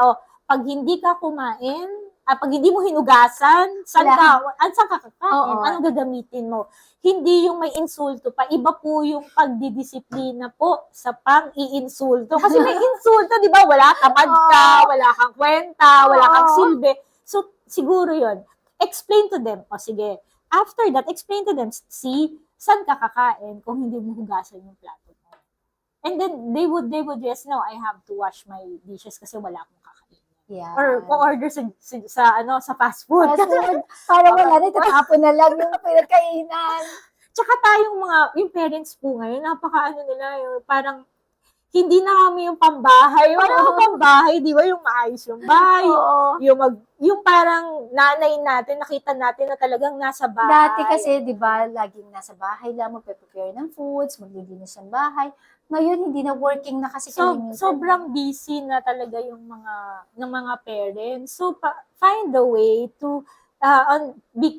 Speaker 2: pag hindi ka kumain, pag hindi mo hinugasan, saan ka kakain? Anong gagamitin mo? Hindi yung may insulto pa. Iba po yung pagdidisiplina po sa pang-iinsulto. Kasi may insulto, di ba? Wala tamad ka, wala kang kwenta, wala kang silbi. So, siguro yun. Explain to them. Sige. After that, explain to them, see, saan ka kakain kung hindi mo hugasan yung plato mo? And then, they would just know, I have to wash my dishes kasi wala akong kakain.
Speaker 1: Yeah.
Speaker 2: Or order sa fast food.
Speaker 1: Para wala na, tatapon na lang yung pinagkainan.
Speaker 2: Tsaka yung parents po ngayon, nila, yung parang, hindi na kami yung pambahay. Parang pambahay, di ba? Yung maayos yung bahay. Yung parang nanay natin, nakita natin na talagang nasa bahay.
Speaker 1: Dati kasi, di ba, laging nasa bahay lang, magpe-prepare ng foods, maglilinis ng bahay. Ngayon, hindi na working na kasi kalimitan.
Speaker 2: Sobrang busy na talaga yung ng mga parents. So, find a way to be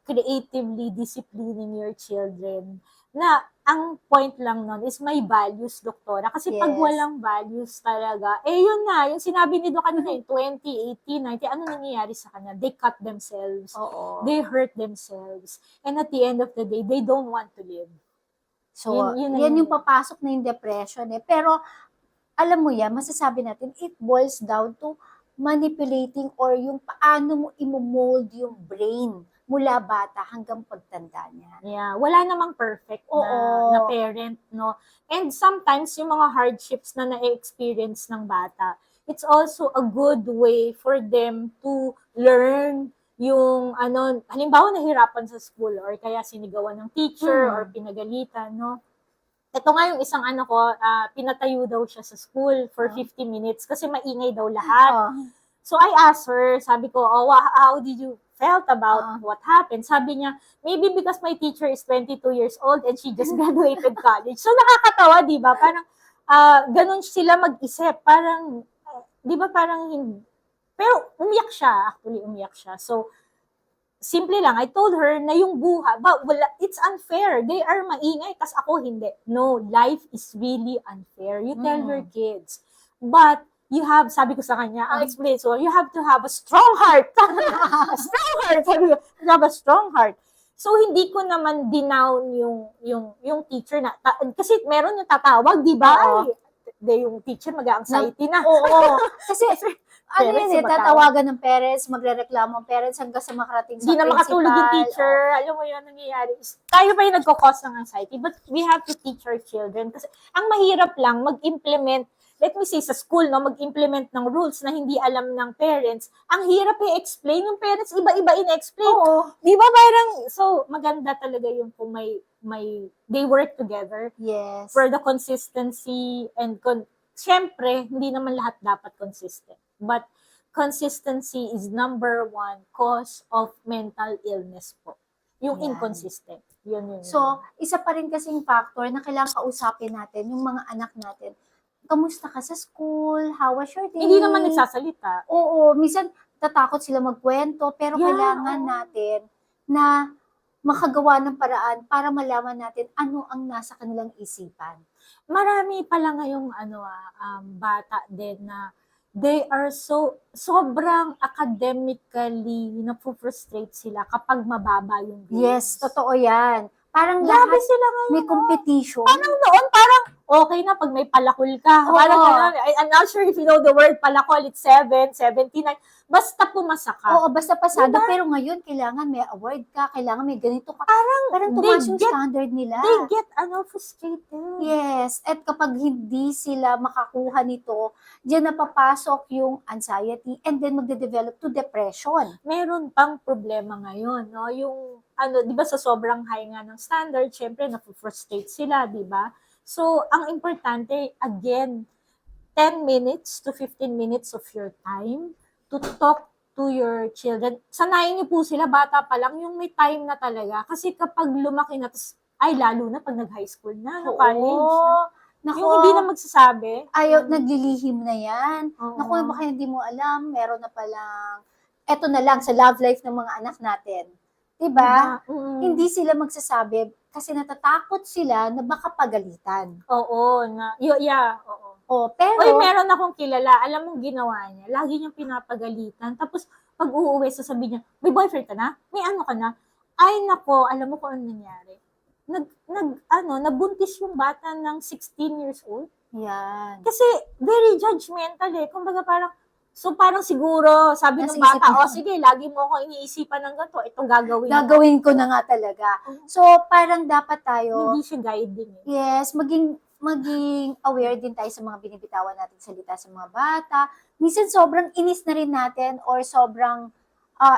Speaker 2: creatively disciplining your children. Na, ang point lang nun is may values, doktora. Kasi pag walang values talaga, yun na, yung sinabi ni Doc kanina, 20, 18, 19, ano nangyayari sa kanya? They cut themselves. They hurt themselves. And at the end of the day, they don't want to live.
Speaker 1: So, yan yung papasok na yung depression eh. Pero, alam mo yan, masasabi natin, it boils down to manipulating or yung paano mo imomold yung brain mula bata hanggang pagtanda niya.
Speaker 2: Yeah, wala namang perfect na parent, no? And sometimes, yung mga hardships na na-experience ng bata, it's also a good way for them to learn yung halimbawa nahirapan sa school or kaya sinigawan ng teacher or pinagalitan, no? Ito nga yung isang anak ko, pinatayo daw siya sa school for 50 minutes kasi maingay daw lahat.
Speaker 1: Oh.
Speaker 2: So I asked her, sabi ko, how did you felt about what happened? Sabi niya, maybe because my teacher is 22 years old and she just graduated college. So nakakatawa, di ba? Parang ganun sila mag-isip. Parang, di ba parang hindi. Pero umiyak siya, actually umiyak siya. So, simple lang, I told her na yung buhay, it's unfair. They are maingay, tas ako hindi. No, life is really unfair. You tell your kids. But, you have, sabi ko sa kanya, ang explain, so you have to have a strong heart. A strong heart. Sabi ko, you have a strong heart. So, hindi ko naman dinown yung teacher na, kasi meron yung tatawag, di ba? Ay, yung teacher mag-anxiety na.
Speaker 1: Oo. Kasi, ano
Speaker 2: Parents,
Speaker 1: yun eh, tatawagan ng parents, magre-reklamo ang parents hanggang sa makarating sa
Speaker 2: Hindi na makatulog yung
Speaker 1: principal.
Speaker 2: teacher. Alam mo yun, nangyayari. Tayo pa yung nagko-cause ng anxiety. But we have to teach our children. Kasi ang mahirap lang mag-implement, let me say sa school, no, mag-implement ng rules na hindi alam ng parents. Ang hirap i-explain. Yung parents, iba-iba in-explain.
Speaker 1: Oo.
Speaker 2: Di ba parang, so maganda talaga yung kung may they work together.
Speaker 1: Yes.
Speaker 2: For the consistency and syempre, hindi naman lahat dapat consistent. But consistency is number one cause of mental illness po. Yung
Speaker 1: Yan.
Speaker 2: inconsistent. Yun.
Speaker 1: So, isa pa rin kasing factor na kailangan kausapin natin yung mga anak natin. Kamusta ka sa school? How was your day?
Speaker 2: Hindi naman nagsasalita.
Speaker 1: Oo, minsan tatakot sila magkwento, pero
Speaker 2: Yeah,
Speaker 1: kailangan natin na makagawa ng paraan para malaman natin ano ang nasa kanilang isipan.
Speaker 2: Marami pala ngayong bata din na they are sobrang academically na-frustrate sila kapag mababa yung grades.
Speaker 1: Yes, totoo yan. Parang
Speaker 2: Grabe
Speaker 1: lahat
Speaker 2: sila ngayon.
Speaker 1: may competition.
Speaker 2: Parang noon, parang okay na pag may palakol ka.
Speaker 1: Oo.
Speaker 2: Parang gano'n. I'm not sure if you know the word palakol. It's 7, 79. Basta pumasa ka.
Speaker 1: Oo, basta pasado.
Speaker 2: Diba?
Speaker 1: Pero ngayon, kailangan may award ka, kailangan may ganito ka.
Speaker 2: they
Speaker 1: Parang tumaas yung
Speaker 2: get-
Speaker 1: standard nila.
Speaker 2: They get frustrated.
Speaker 1: Yes, at kapag hindi sila makakuha nito, diyan napapasok yung anxiety and then magde-develop to depression.
Speaker 2: Meron pang problema ngayon, no? Yung, di ba sa sobrang high nga ng standard, syempre, na-frustrate sila, di ba? So, ang importante, again, 10 minutes to 15 minutes of your time to talk to your children. Sanayin niyo po sila, bata pa lang, yung may time na talaga. Kasi kapag lumaki na, lalo na pag nag-high school na, no, college.
Speaker 1: Nako,
Speaker 2: Yung hindi na magsasabi.
Speaker 1: ayaw, naglilihim na yan.
Speaker 2: Oo.
Speaker 1: Naku, baka hindi mo alam, meron na palang, eto na lang, sa love life ng mga anak natin. Diba? Hindi sila magsasabi kasi natatakot sila na baka pagalitan.
Speaker 2: Oo, oo.
Speaker 1: Pero,
Speaker 2: Oy, meron akong kilala, alam mong ginawa niya, lagi niyang pinapagalitan, tapos pag uuwi, sasabihin niya, may boyfriend ka na? May ano ka na? Ay, nako, alam mo kung ano nangyari? Nabuntis yung bata ng 16 years old.
Speaker 1: yan.
Speaker 2: Kasi, very judgmental eh. Kumbaga parang siguro, sabi ng
Speaker 1: Nasa isip
Speaker 2: bata,
Speaker 1: niya.
Speaker 2: sige, lagi mo ako iniisipan ng ganito, itong gagawin mo.
Speaker 1: Gagawin ko na nga talaga. So, parang dapat tayo,
Speaker 2: Hindi siya guiding eh.
Speaker 1: yes, maging aware din tayo sa mga binibitawan nating salita sa mga bata. Minsan sobrang inis na rin natin or sobrang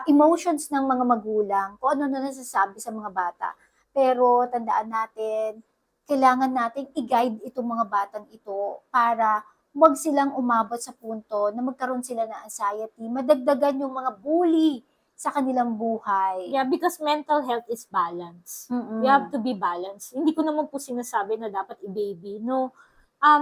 Speaker 1: emotions ng mga magulang kung ano na nasasabi sa mga bata. Pero tandaan natin, kailangan nating i-guide itong mga batang ito para huwag silang umabot sa punto na magkaroon sila ng anxiety, madagdagan yung mga bully sa kanilang buhay.
Speaker 2: Yeah, because mental health is balance.
Speaker 1: Mm-mm.
Speaker 2: You have to be balanced. Hindi ko naman po sinasabi na dapat i-baby. No,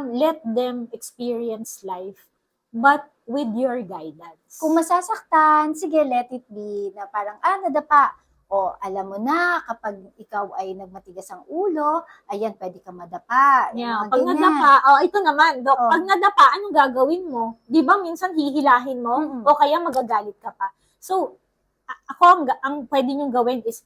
Speaker 2: let them experience life, but with your guidance.
Speaker 1: Kung masasaktan, sige, let it be. Na parang, nadapa. O, alam mo na, kapag ikaw ay nagmatigas ang ulo, ayan, pwede ka madapa.
Speaker 2: Yeah,
Speaker 1: Mga
Speaker 2: pag
Speaker 1: ganyan.
Speaker 2: nadapa, ito naman, Dok,
Speaker 1: Oh.
Speaker 2: pag nadapa, anong gagawin mo? Di ba minsan hihilahin mo?
Speaker 1: Mm-mm.
Speaker 2: O kaya magagalit ka pa. So, ako, ang pwede niyong gawin is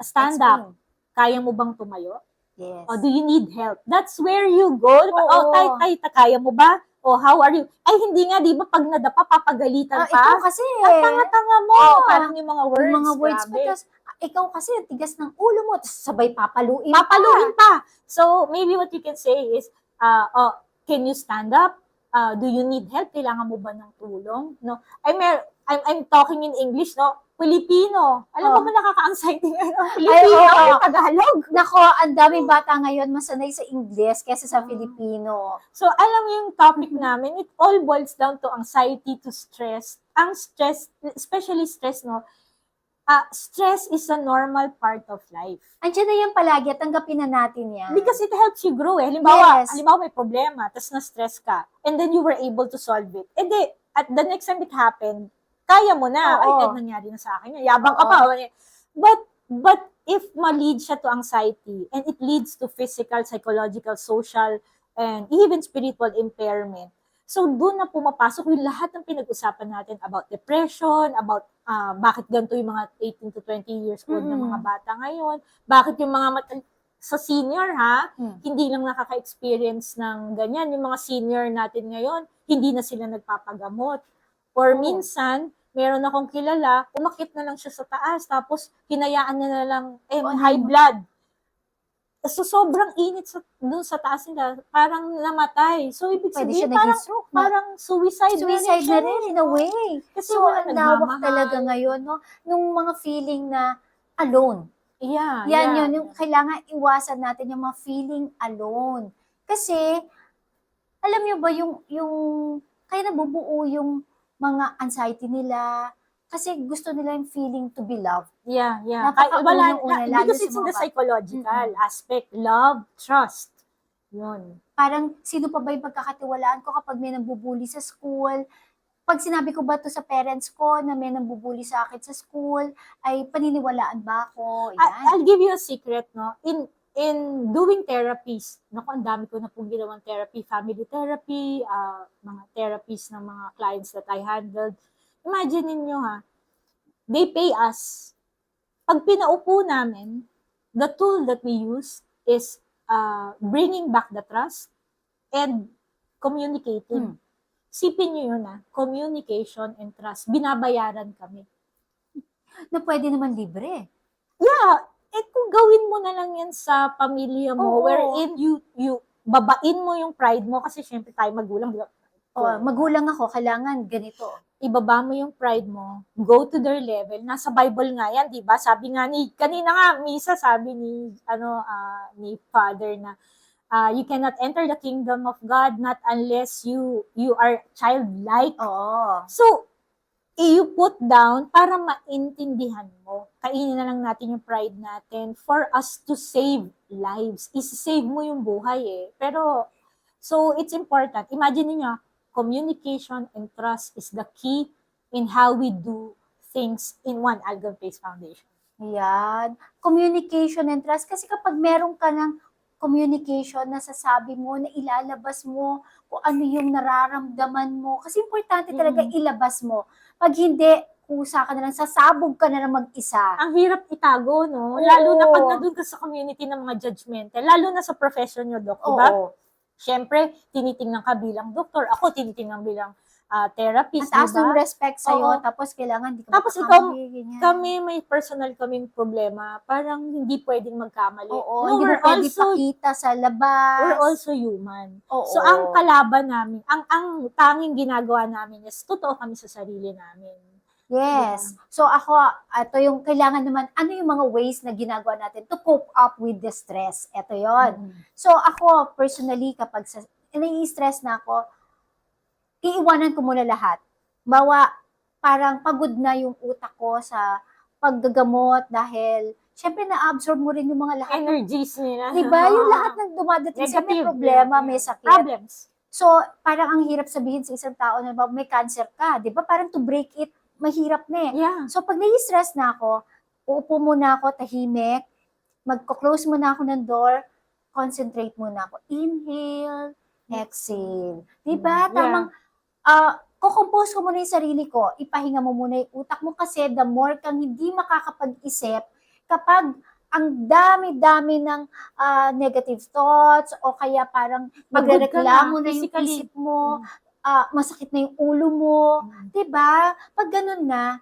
Speaker 2: stand up. Kaya mo bang tumayo?
Speaker 1: Yes.
Speaker 2: O do you need help? That's where you go.
Speaker 1: Oo.
Speaker 2: Tay, kaya mo ba? O how are you? Ay, hindi nga, di ba, pag nadapa, papagalitan pa?
Speaker 1: Ikaw kasi,
Speaker 2: Ang tanga-tanga mo.
Speaker 1: Oo.
Speaker 2: Parang yung mga words.
Speaker 1: yung mga words pa,
Speaker 2: grabe.
Speaker 1: tas, ikaw kasi, ang tigas ng ulo mo, tas sabay papaluin
Speaker 2: Papaluin pa. So, maybe what you can say is, can you stand up? Do you need help? Kailangan mo ba ng tulong? No? I'm talking in English, no? Filipino. Alam mo
Speaker 1: Oh.
Speaker 2: ba nakaka-anxiety ngayon?
Speaker 1: Ay,
Speaker 2: Filipino,
Speaker 1: oo.
Speaker 2: ay Tagalog.
Speaker 1: Nako, ang daming bata ngayon masanay sa Ingles kaysa sa
Speaker 2: Mm.
Speaker 1: Filipino.
Speaker 2: So, alam mo yung topic namin, it all boils down to anxiety to stress. Ang stress, especially stress, no? Stress is a normal part of life.
Speaker 1: Andiyan na yan palagi, tanggapin na natin yan.
Speaker 2: Because it helps you grow eh. Halimbawa,
Speaker 1: Yes.
Speaker 2: may problema, tapos na-stress ka, and then you were able to solve it. And then, at the next time it happened, kaya mo na.
Speaker 1: Oo.
Speaker 2: Ay, nangyari na sa akin. Yabang ka
Speaker 1: Oo.
Speaker 2: pa. But if ma-lead siya to anxiety, and it leads to physical, psychological, social, and even spiritual impairment, so doon na pumapasok yung lahat ng pinag-usapan natin about depression, about bakit ganito yung mga 18 to 20 years old na mga bata ngayon, bakit yung mga sa senior hindi lang nakaka-experience ng ganyan. Yung mga senior natin ngayon, hindi na sila nagpapagamot. Or minsan, meron akong kilala, umakit na lang siya sa taas, tapos hinayaan niya na lang, high blood. So, sobrang init doon sa taas nila, parang namatay. So, ibig
Speaker 1: Pwede
Speaker 2: sabihin,
Speaker 1: siya naging stroke.
Speaker 2: parang suicide
Speaker 1: Suicide na rin, in a way.
Speaker 2: Kasi
Speaker 1: So,
Speaker 2: wala
Speaker 1: ang lawak
Speaker 2: nagmamahal.
Speaker 1: talaga ngayon, no? Nung mga feeling na alone.
Speaker 2: Yeah,
Speaker 1: Yan. Yung kailangan iwasan natin yung mga feeling alone. Kasi, alam nyo ba yung kaya nabubuo yung mga anxiety nila, kasi gusto nila yung feeling to be loved.
Speaker 2: Yeah.
Speaker 1: Napakaunang-una, lalo
Speaker 2: Because
Speaker 1: sa
Speaker 2: it's in
Speaker 1: mga
Speaker 2: the psychological aspect. Love, trust. Yun.
Speaker 1: Parang, sino pa ba yung pagkakatiwalaan ko kapag may nambubuli sa school? Pag sinabi ko ba to sa parents ko na may nambubuli sa akin sa school, ay paniniwalaan ba ako? Yan.
Speaker 2: I'll give you a secret, no? In doing therapies, naku, ang dami ko na pong ginawang therapy, family therapy, mga therapies ng mga clients that I handled. Imagine ninyo they pay us. Pag pinaupo namin, the tool that we use is bringing back the trust and communicating. Sipin nyo yun communication and trust. Binabayaran kami.
Speaker 1: Na pwede naman libre.
Speaker 2: Yeah, kung gawin mo na lang yan sa pamilya mo, wherein you babain mo yung pride mo, kasi syempre tayo magulang,
Speaker 1: Magulang ako, kailangan ganito.
Speaker 2: Ibaba mo yung pride mo, go to their level. Nasa Bible nga yan, di ba? Sabi nga kanina nga, Misa, sabi ni Father na, you cannot enter the kingdom of God not unless you are childlike.
Speaker 1: Oo.
Speaker 2: So, you put down para maintindihan mo. Kainin na lang natin yung pride natin for us to save lives. Is-save mo yung buhay Pero, so it's important. Imagine niyo, communication and trust is the key in how we do things in One Algon Place Foundation.
Speaker 1: Yan. Communication and trust. Kasi kapag meron ka ng communication, nasasabi mo, na ilalabas mo kung ano yung nararamdaman mo. Kasi importante talaga ilabas mo. Pag hindi, kusa ka na lang, sasabog ka na lang mag-isa.
Speaker 2: Ang hirap itago, no?
Speaker 1: Oo.
Speaker 2: Lalo na pag nandun ka sa community ng mga judgmental. Lalo na sa profession nyo, Doc, diba? Siyempre, tinitingnan ka bilang doktor. Ako, tinitingnan bilang therapist,
Speaker 1: Ang taas
Speaker 2: diba?
Speaker 1: ng respect sa'yo,
Speaker 2: Oo.
Speaker 1: tapos kailangan di ka
Speaker 2: Tapos
Speaker 1: magkakamali, ganyan.
Speaker 2: kami may personal kaming problema. Parang hindi pwedeng magkamali.
Speaker 1: Oo,
Speaker 2: No,
Speaker 1: hindi mo pwede pakita sa labas.
Speaker 2: We're also human.
Speaker 1: Oo.
Speaker 2: So, ang kalaban namin, ang tanging ginagawa namin is totoo kami sa sarili namin.
Speaker 1: Yes. So ako, ito yung kailangan naman, ano yung mga ways na ginagawa natin to cope up with the stress? Ito yon. So ako, personally, kapag nai-stress na ako, iiwanan ko muna lahat. Parang pagod na yung utak ko sa paggagamot dahil syempre na-absorb mo rin yung mga lahat.
Speaker 2: Energies nila.
Speaker 1: Diba? Yung lahat ng dumadating sa may problema, may sakit.
Speaker 2: Problems.
Speaker 1: So, parang ang hirap sabihin sa isang tao na may cancer ka. Diba? Parang to break it, mahirap na
Speaker 2: Yeah.
Speaker 1: So, pag nai-stress na ako, uupo muna ako, tahimik, magko-close muna ako ng door, concentrate muna ako. Inhale, exhale. Diba? Tamang, kukompose ko muna yung sarili ko, ipahinga mo muna yung utak mo kasi the more kang hindi makakapag-isip, kapag ang dami-dami ng negative thoughts o kaya parang magrereklamo na yung isip mo, masakit na yung ulo mo, diba? Pag ganun na,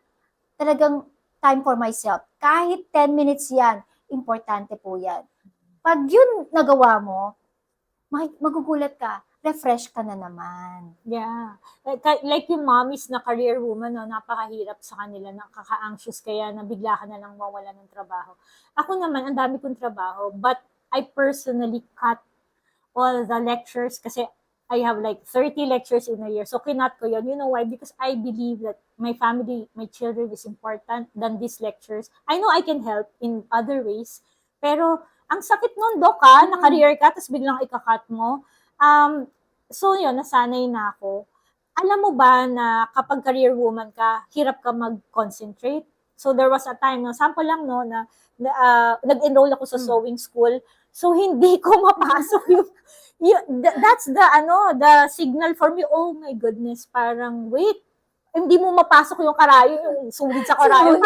Speaker 1: talagang time for myself. Kahit 10 minutes yan, importante po yan. Pag yun nagawa mo, magugulat ka, refresh ka na naman.
Speaker 2: Yeah. Like yung mommies na career woman, no, napakahirap sa kanila, nakaka-anxious kaya na bigla ka na lang mawala ng trabaho. Ako naman, ang dami kong trabaho, but I personally cut all the lectures kasi I have like 30 lectures in a year. So, kinat ko yun. You know why? Because I believe that my family, my children is important than these lectures. I know I can help in other ways, pero ang sakit nun, Dok, na-career ka, tapos biglang ikakat mo. So, yun, nasanay na ako. Alam mo ba na kapag career woman ka, hirap ka mag-concentrate? So, there was a time, no, sample lang, no, na nag-enroll ako sa sewing school. So, hindi ko mapasok that's the signal for me. Oh my goodness, parang wait, hindi mo mapasok yung karayo, yung sulit sa karayo.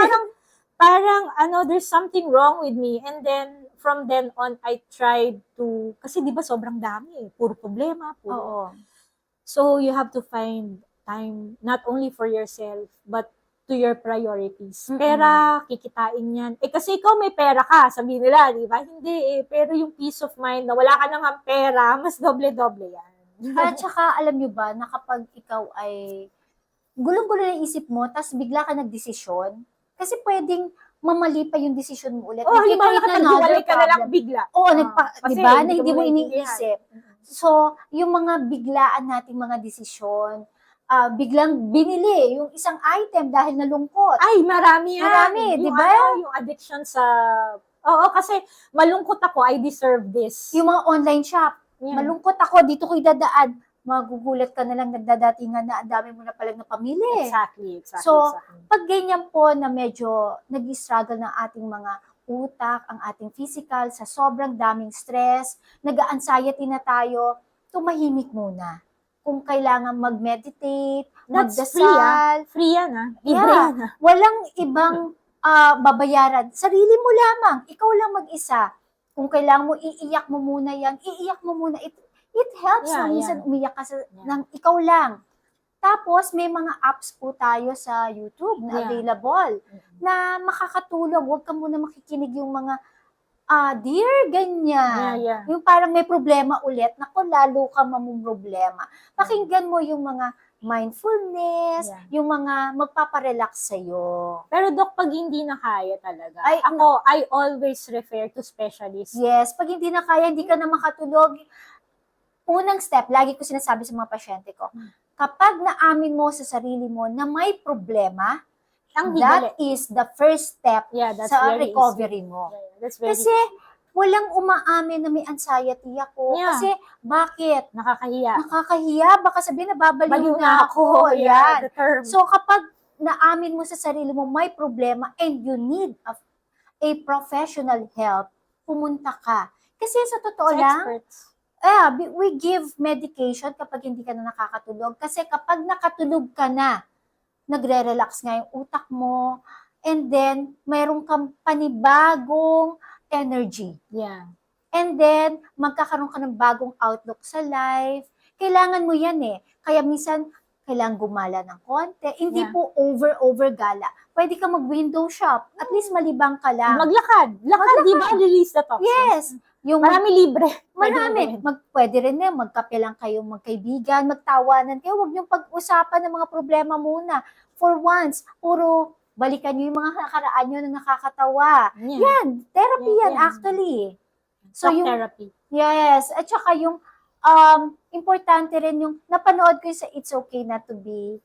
Speaker 2: Parang there's something wrong with me. And then from then on, I tried to, kasi di ba sobrang dami, puro problema,
Speaker 1: Oo.
Speaker 2: So you have to find time not only for yourself, but to your priorities. Pera, kikitain yan. Kasi ikaw may pera ka, sabihin nila, di ba? Hindi pero yung peace of mind na wala ka nang pera, mas doble-doble yan.
Speaker 1: At saka, alam nyo ba, na kapag ikaw ay gulong-gulo na isip mo, tapos bigla ka nagdesisyon, kasi pwedeng mamali pa yung desisyon mo ulit.
Speaker 2: Halimbawa
Speaker 1: Nagkikreate
Speaker 2: ka
Speaker 1: ng another
Speaker 2: ka na lang
Speaker 1: problem.
Speaker 2: bigla.
Speaker 1: Oo,
Speaker 2: Kasi
Speaker 1: di ba, na
Speaker 2: hindi
Speaker 1: hindi
Speaker 2: mo
Speaker 1: mo
Speaker 2: naiintindihan.
Speaker 1: iniisip. So, yung mga biglaan nating mga desisyon, biglang binili yung isang item dahil nalungkot.
Speaker 2: Ay, marami yan.
Speaker 1: Marami, di ba?
Speaker 2: Yung addiction sa... Oo, kasi malungkot ako, I deserve this.
Speaker 1: Yung mga online shop,
Speaker 2: Yan.
Speaker 1: malungkot ako, dito ko'y dadaan. Magugulat ka na lang, nagdadatingan na, ang dami mo na palang napamili.
Speaker 2: Exactly.
Speaker 1: So, pag ganyan po na medyo nag-struggle ng ating mga utak, ang ating physical, sa sobrang daming stress, nag-anxiety na tayo, tumahimik muna. Kung kailangan mag-meditate,
Speaker 2: That's
Speaker 1: magdasal.
Speaker 2: Free yan, Libre
Speaker 1: Yeah.
Speaker 2: yan,
Speaker 1: Walang ibang babayaran. Sarili mo lamang. Ikaw lang mag-isa. Kung kailangan mo, iiyak mo muna yan. Iiyak mo muna. It helps
Speaker 2: Yeah,
Speaker 1: na minsan
Speaker 2: yeah.
Speaker 1: umiyak ka ng ikaw lang. Tapos, may mga apps po tayo sa YouTube na
Speaker 2: Yeah.
Speaker 1: available na makakatulong. Huwag ka muna makikinig yung mga dear, ganyan.
Speaker 2: Yeah.
Speaker 1: Yung parang may problema ulit, naku, lalo ka mamumroblema. Pakinggan mo yung mga mindfulness, yung mga magpaparelax sa'yo.
Speaker 2: Pero Dok, pag hindi na kaya talaga, I always refer to specialists.
Speaker 1: Yes, pag hindi na kaya, hindi ka na makatulog, unang step, lagi ko sinasabi sa mga pasyente ko, kapag naamin mo sa sarili mo na may problema, that is the first step sa recovery mo. Kasi walang umaamin na may anxiety ako. Kasi bakit? Nakakahiya. Baka sabihin na babaliw na ako. Yan. So kapag naamin mo sa sarili mo may problema and you need a professional help, pumunta ka. Kasi sa totoo lang, we give medication kapag hindi ka na nakakatulog. Kasi kapag nakatulog ka na, nagre-relax nga yung utak mo, and then, mayroon kang panibagong energy.
Speaker 2: Yeah.
Speaker 1: And then, magkakaroon ka ng bagong outlook sa life. Kailangan mo yan Kaya minsan, kailangan gumala ng konti. Hindi po over gala. Pwede ka mag-window shop. At least malibang ka lang.
Speaker 2: Maglakad. Di ba? Release the toxins.
Speaker 1: Yes.
Speaker 2: Marami libre.
Speaker 1: Marami. Pwede rin magkape lang kayo, magkaibigan, magtawanan kayo. Huwag niyong pag-usapan ng mga problema muna. For once, puro balikan niyo yung mga nakaraan niyo na nakakatawa. Yan. Therapy yan, actually.
Speaker 2: So, therapy.
Speaker 1: Yes. At saka yung importante rin yung napanood ko sa It's Okay Not to Be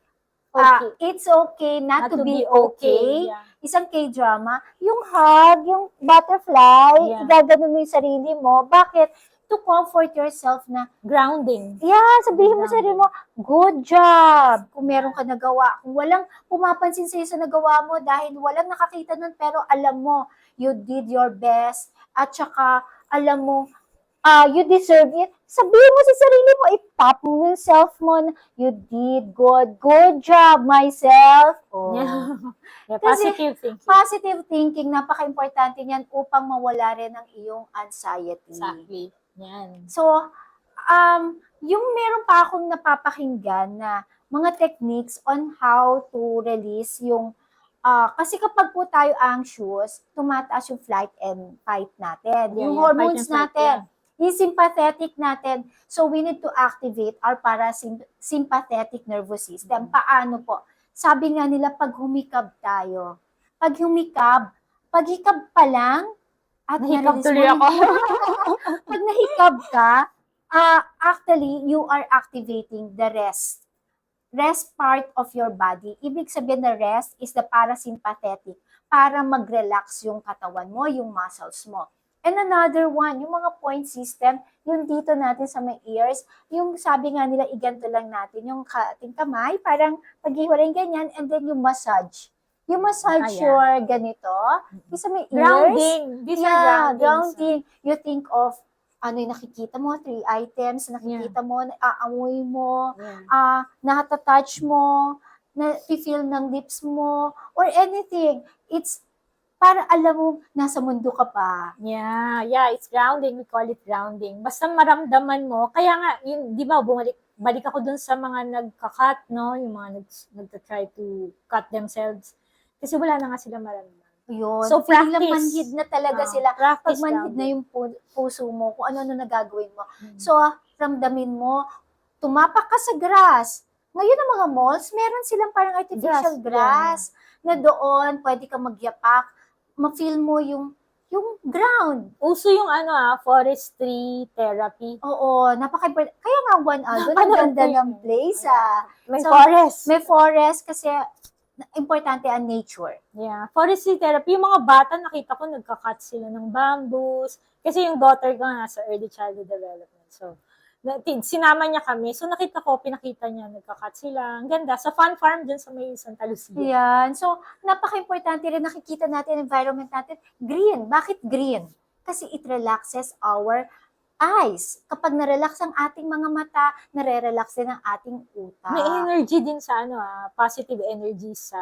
Speaker 1: Okay. It's Okay Not to Be Okay. Isang K-drama. Yung hug, yung butterfly, igaganon mo yung sarili mo. Bakit? To comfort yourself na
Speaker 2: grounding.
Speaker 1: Yeah, sabihin mo sa sarili mo, good job. Kung meron ka nagawa. Kung walang pumapansin sa'yo sa nagawa mo dahil walang nakakita nun, pero alam mo, you did your best. At saka, alam mo, you deserve it. Sabihin mo sa sarili mo, ipop mo yung self mo na, you did good. Good job, myself.
Speaker 2: Positive thinking.
Speaker 1: Positive thinking, napaka-importante niyan upang mawala rin ang iyong anxiety.
Speaker 2: Exactly. Yan.
Speaker 1: So, yung meron pa akong napapakinggan na mga techniques on how to release yung kasi kapag po tayo anxious, tumataas yung flight and fight natin. Yung hormones natin. Yung sympathetic natin. So, we need to activate our parasympathetic nervous system. Paano po? Sabi nga nila, pag humikab tayo, paghikab pa lang, at
Speaker 2: Nahikab
Speaker 1: na-release
Speaker 2: tuloy
Speaker 1: mo
Speaker 2: ako.
Speaker 1: pag nahikab ka, actually, you are activating the rest part of your body. Ibig sabihin na rest is the parasympathetic para mag-relax yung katawan mo, yung muscles mo. And another one, yung mga point system, yung dito natin sa may ears, yung sabi nga nila, iganto lang natin yung ating kamay, parang paghiwalay ganyan, and then yung massage. Yung massage
Speaker 2: yeah.
Speaker 1: your ganito, yung sa may ears.
Speaker 2: Grounding. These are groundings.
Speaker 1: Grounding. You think of ano yung nakikita mo, 3 items, nakikita mo, aamoy mo, nakata-touch mo, na-feel ng lips mo, or anything. It's para alam mo, nasa mundo ka pa.
Speaker 2: Yeah, it's grounding. We call it grounding. Basta maramdaman mo. Kaya nga, yun, di ba, balik ako dun sa mga nagka-cut, no? Yung mga nagta-try to cut themselves. Kasi wala na nga sila maramdaman.
Speaker 1: Yun.
Speaker 2: So,
Speaker 1: feeling lang
Speaker 2: practice.
Speaker 1: manhid na talaga sila. Pag manhid na yung puso mo, kung ano-ano nagagawin mo. So, ramdamin mo, tumapak ka sa grass. Ngayon ang mga malls, meron silang parang artificial grass na doon, pwede ka magyapak, ma-feel mo yung ground.
Speaker 2: Uso yung forestry therapy.
Speaker 1: Oo, napaka-important. Kaya nga, ang ganda ng place.
Speaker 2: May forest.
Speaker 1: May forest kasi importante ang nature.
Speaker 2: Yeah. Forestry therapy, yung mga bata, nakita ko, nagka-cut sila ng bamboos. Kasi yung daughter ko nasa early childhood development. So, sinama niya kami. So, pinakita niya, nagka-cut sila. Ang ganda. Sa fun farm dyan sa may Santa Lucia.
Speaker 1: Yan. So, napaka-importante rin nakikita natin, environment natin, green. Bakit green? Kasi it relaxes our eyes. Kapag na-relax ang ating mga mata, nare-relax din ang ating utak.
Speaker 2: May energy din sa positive energy sa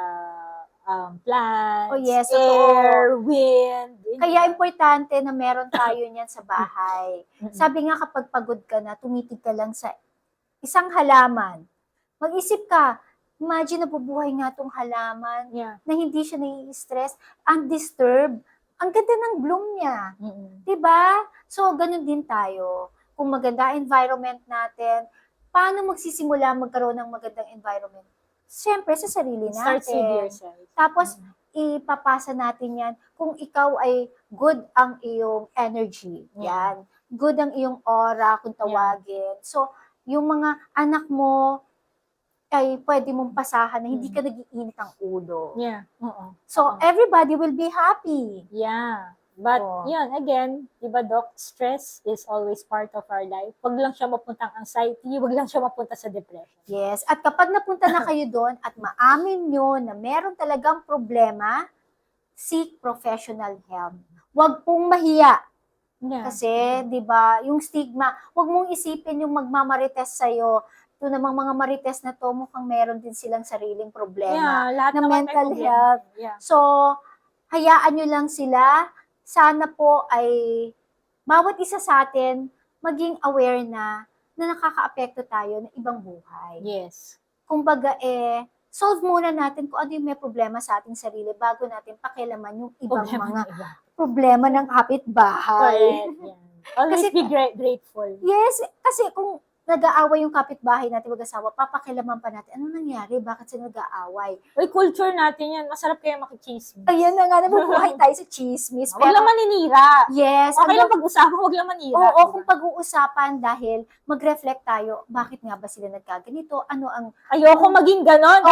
Speaker 2: plants,
Speaker 1: Oh yes,
Speaker 2: air, wind.
Speaker 1: Kaya importante na meron tayo niyan sa bahay. Sabi nga kapag pagod ka na, tumitig ka lang sa isang halaman. Mag-isip ka, imagine na bubuhay nga tong halaman na hindi siya nai-stress, undisturbed. Ang ganda ng bloom niya. Diba? So, ganun din tayo. Kung maganda environment natin, paano magsisimula magkaroon ng magandang environment? Siyempre, sa sarili natin.
Speaker 2: Starts with yourself.
Speaker 1: Tapos, ipapasa natin yan kung ikaw ay good ang iyong energy. Yan. Good ang iyong aura kung tawagin. So, yung mga anak mo, ay pwede mong pasahan na hindi ka nag-iinit ang ulo.
Speaker 2: Yeah.
Speaker 1: So, everybody will be happy.
Speaker 2: Yeah. But, yun, again, diba, Doc, stress is always part of our life. Wag lang siya mapuntang anxiety, wag lang siya mapunta sa depression.
Speaker 1: Yes. At kapag napunta na kayo doon at maamin nyo na meron talagang problema, seek professional help. Wag pong mahiya.
Speaker 2: Yeah.
Speaker 1: Kasi, diba, yung stigma, wag mong isipin yung magmamarites sa'yo. Ito namang mga marites na to, mukhang meron din silang sariling problema.
Speaker 2: Lahat
Speaker 1: na
Speaker 2: naman
Speaker 1: mental
Speaker 2: may
Speaker 1: health.
Speaker 2: Yeah.
Speaker 1: So, hayaan nyo lang sila. Sana po ay bawat isa sa atin maging aware na nakakaapekto tayo ng ibang buhay.
Speaker 2: Yes.
Speaker 1: Kumbaga solve muna natin kung ano yung may problema sa ating sarili bago natin pakialaman yung ibang problema ng kapitbahay.
Speaker 2: Correct. Yeah. Always be grateful.
Speaker 1: Yes, kasi kung nag-aaway yung kapitbahay natin mag-asawa, papakilaman pa natin, ano nangyari? Bakit sila nag-aaway?
Speaker 2: Uy, culture natin yan. Masarap kaya makichismis.
Speaker 1: Ayan na nga, nabubuhay tayo sa chismis.
Speaker 2: Huwag lang maninira.
Speaker 1: Yes.
Speaker 2: Okay lang pag-usapan, huwag lang manira.
Speaker 1: Oo, kung pag-uusapan dahil mag-reflect tayo, bakit nga ba sila nagkaganito? Ano ang...
Speaker 2: Ayoko maging ganon.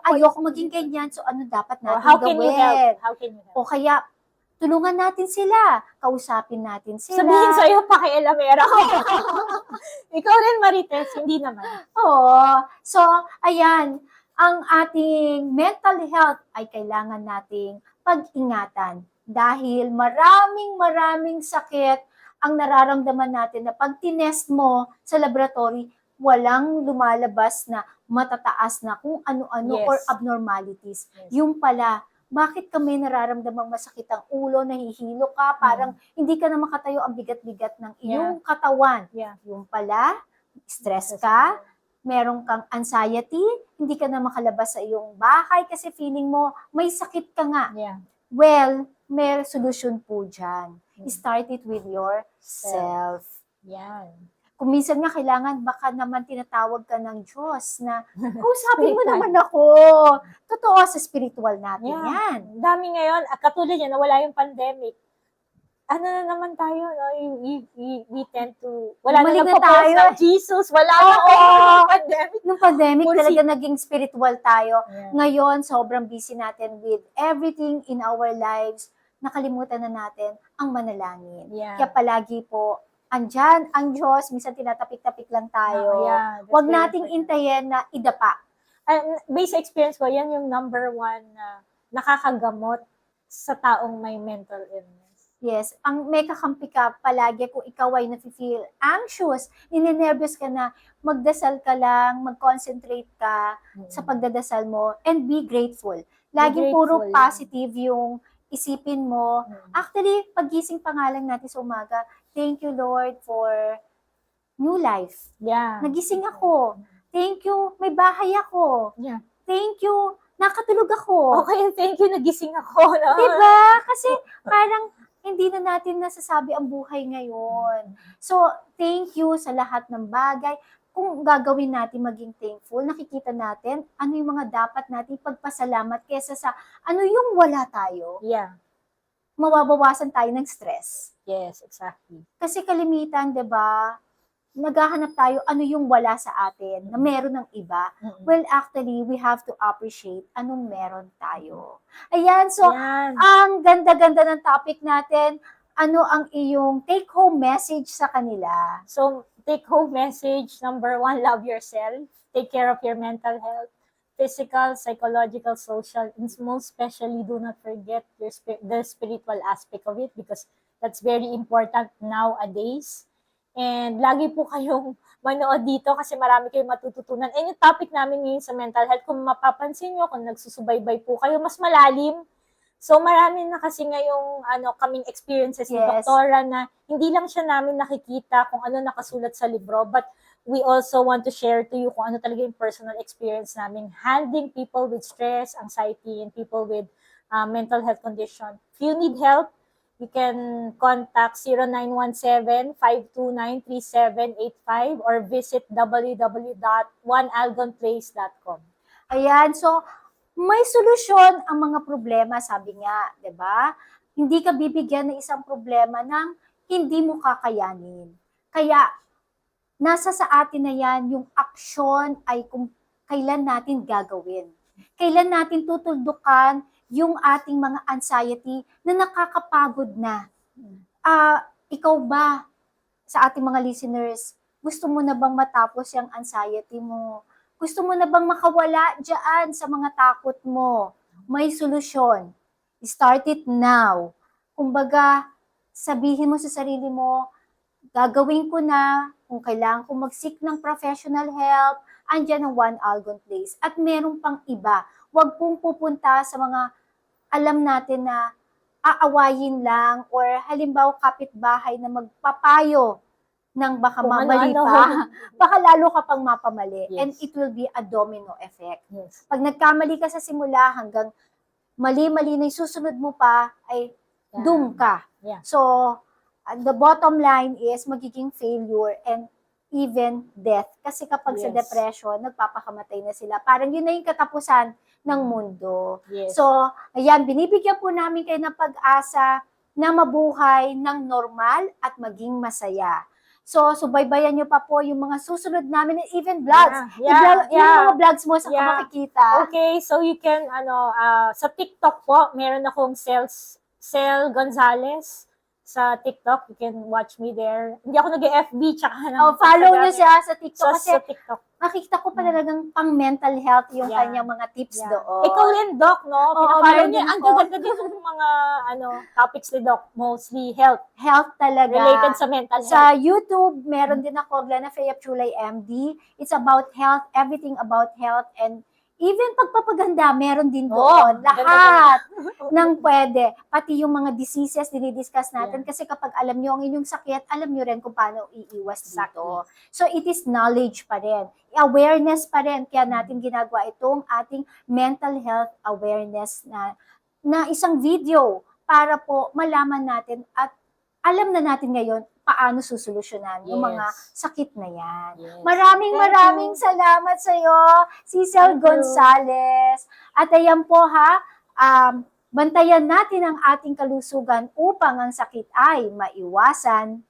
Speaker 1: Ayoko maging ganyan. So, ano dapat natin
Speaker 2: How can
Speaker 1: gawin?
Speaker 2: you help? How can you help?
Speaker 1: O kaya, tulungan natin sila. Kausapin natin sila.
Speaker 2: Sabihin sa'yo, pakialamera ko. Ikaw rin, Marites, hindi naman.
Speaker 1: Oo. So, ayan, ang ating mental health ay kailangan nating pag-ingatan dahil maraming sakit ang nararamdaman natin na pag tinest mo sa laboratory, walang lumalabas na matataas na kung ano-ano or abnormalities. Yung pala, bakit kami nararamdamang masakit ang ulo, nahihilo ka, parang hindi ka na makatayo, ang bigat-bigat ng iyong katawan. Yung pala, stress ka, meron kang anxiety, hindi ka na makalabas sa iyong bahay kasi feeling mo may sakit ka nga. Well, may solusyon po dyan. Start it with yourself.
Speaker 2: Yan.
Speaker 1: Kung minsan nga kailangan, baka naman tinatawag ka ng Diyos na, kausapin mo
Speaker 2: Spiritual.
Speaker 1: naman ako. Totoo, sa spiritual natin
Speaker 2: Yeah.
Speaker 1: yan.
Speaker 2: Dami ngayon, katulad yan, nawala yung pandemic. Ano na naman tayo, no? We tend to, wala
Speaker 1: Bumalik
Speaker 2: na
Speaker 1: na
Speaker 2: nagpo-post
Speaker 1: tayo.
Speaker 2: ng Jesus, wala na
Speaker 1: Oo.
Speaker 2: yung pandemic.
Speaker 1: Nung pandemic,
Speaker 2: Puro
Speaker 1: talaga naging spiritual tayo.
Speaker 2: Yeah.
Speaker 1: Ngayon, sobrang busy natin with everything in our lives. Nakalimutan na natin ang manalangin.
Speaker 2: Yeah.
Speaker 1: Kaya palagi po, andyan ang Diyos. Minsan tinatapik-tapik lang tayo.
Speaker 2: Yeah, that's
Speaker 1: Huwag
Speaker 2: very
Speaker 1: nating
Speaker 2: important.
Speaker 1: intayin na idapa.
Speaker 2: Based sa experience ko, yan yung number one na nakakagamot sa taong may mental illness.
Speaker 1: Yes, ang may kakampi ka palagi kung ikaw ay nafe-feel anxious, ninenervyos ka na, magdasal ka lang, mag-concentrate ka sa pagdadasal mo, and be grateful. Laging puro
Speaker 2: grateful.
Speaker 1: positive yung isipin mo.
Speaker 2: Mm.
Speaker 1: Actually, pagising pa nga lang natin sa umaga, thank you Lord for new life.
Speaker 2: Yeah.
Speaker 1: Nagising ako. Thank you, may bahay ako.
Speaker 2: Yeah.
Speaker 1: Thank you, nakatulog ako.
Speaker 2: Okay, thank you, nagising ako. No?
Speaker 1: Diba? Kasi parang hindi na natin nasasabi ang buhay ngayon. So, thank you sa lahat ng bagay. Kung gagawin natin maging thankful, nakikita natin ano yung mga dapat natin pagpasalamat kesa sa ano yung wala tayo.
Speaker 2: Yeah.
Speaker 1: Mawabawasan tayo ng stress.
Speaker 2: Yes, exactly.
Speaker 1: Kasi kalimitan, 'di ba? Naghahanap tayo ano yung wala sa atin, na meron ng iba.
Speaker 2: Mm-mm.
Speaker 1: Well, actually, we have to appreciate anong meron tayo. Ayan, so,
Speaker 2: Yan.
Speaker 1: ang ganda-ganda ng topic natin. Ano ang iyong take-home message sa kanila?
Speaker 2: So, take-home message, number one, love yourself. Take care of your mental health, physical, psychological, social, and most especially, do not forget the spiritual aspect of it because that's very important nowadays. And lagi po kayong manood dito kasi marami kayong matututunan. And yung topic namin ngayon sa mental health, kung mapapansin nyo, kung nagsusubaybay po kayo, mas malalim. So marami na kasi ngayong kaming experiences ni
Speaker 1: Yes.
Speaker 2: Doktora na hindi lang siya namin nakikita kung ano nakasulat sa libro, but we also want to share to you kung ano talaga yung personal experience namin handling people with stress, anxiety, and people with mental health condition. If you need help, you can contact 0917-529-3785 or visit www.onealgonplace.com.
Speaker 1: Ayan, so, may solusyon ang mga problema, sabi nga, 'di ba? Hindi ka bibigyan ng isang problema ng hindi mo kakayanin. Kaya, nasa sa atin na yan, yung aksyon ay kung kailan natin gagawin. Kailan natin tutuldukan yung ating mga anxiety na nakakapagod na. Ikaw ba, sa ating mga listeners, gusto mo na bang matapos yung anxiety mo? Gusto mo na bang makawala dyan sa mga takot mo? May solusyon. Start it now. Kumbaga, sabihin mo sa sarili mo, gagawin ko na, kung kailangan ko mag-seek ng professional help, andyan ang One Algon Place. At meron pang iba. Huwag pong pupunta sa mga alam natin na aawayin lang or halimbawa kapitbahay na magpapayo ng baka
Speaker 2: Kung
Speaker 1: mamali
Speaker 2: ano-ano.
Speaker 1: pa. Baka lalo ka pang mapamali.
Speaker 2: Yes.
Speaker 1: And it will be a domino effect.
Speaker 2: Yes.
Speaker 1: Pag nagkamali ka sa simula hanggang mali-mali na yung susunod mo pa, ay
Speaker 2: Yeah.
Speaker 1: doom ka.
Speaker 2: Yeah.
Speaker 1: So, the bottom line is magiging failure and even death. Kasi kapag sa
Speaker 2: Yes.
Speaker 1: depression, nagpapakamatay na sila. Parang yun na yung katapusan ng mundo.
Speaker 2: Yes.
Speaker 1: So, ayan, binibigyan po namin kayo ng pag-asa na mabuhay ng normal at maging masaya. So, subaybayan nyo pa po yung mga susunod namin, and even vlogs.
Speaker 2: Yeah.
Speaker 1: Yung mga vlogs mo sa
Speaker 2: Yeah.
Speaker 1: makikita.
Speaker 2: Okay, so you can, sa TikTok po, meron akong Cel Gonzalez sa TikTok. You can watch me there. Hindi ako nag-FB, tsaka
Speaker 1: Follow nyo siya sa TikTok kasi
Speaker 2: sa TikTok.
Speaker 1: nakikita ko pa talagang pang mental health yung
Speaker 2: Yeah.
Speaker 1: kanyang mga tips
Speaker 2: Yeah.
Speaker 1: doon.
Speaker 2: Ikaw rin, Doc, no?
Speaker 1: Oo,
Speaker 2: Pinapalo
Speaker 1: meron
Speaker 2: niya.
Speaker 1: din
Speaker 2: Ang
Speaker 1: ako.
Speaker 2: gaganda din ng mga topics ni Doc. Mostly health.
Speaker 1: Health talaga.
Speaker 2: Related sa mental health.
Speaker 1: Sa YouTube, meron din ako, Glenna Fayap Chulay MD. It's about health, everything about health, and even pagpapaganda, meron din doon. Lahat ng pwede. Pati yung mga diseases, dinidiscuss natin. Kasi kapag alam nyo ang inyong sakit, alam nyo rin kung paano iiwas dito. So, it is knowledge pa rin. Awareness pa rin. Kaya natin ginagawa itong ating mental health awareness na na isang video para po malaman natin at alam na natin ngayon paano susolusyonan yung mga
Speaker 2: Yes.
Speaker 1: sakit na yan.
Speaker 2: Yes.
Speaker 1: Maraming
Speaker 2: Thank you.
Speaker 1: salamat sa iyo, Cecil
Speaker 2: Thank you.
Speaker 1: Gonzales. At ayan po bantayan natin ang ating kalusugan upang ang sakit ay maiwasan.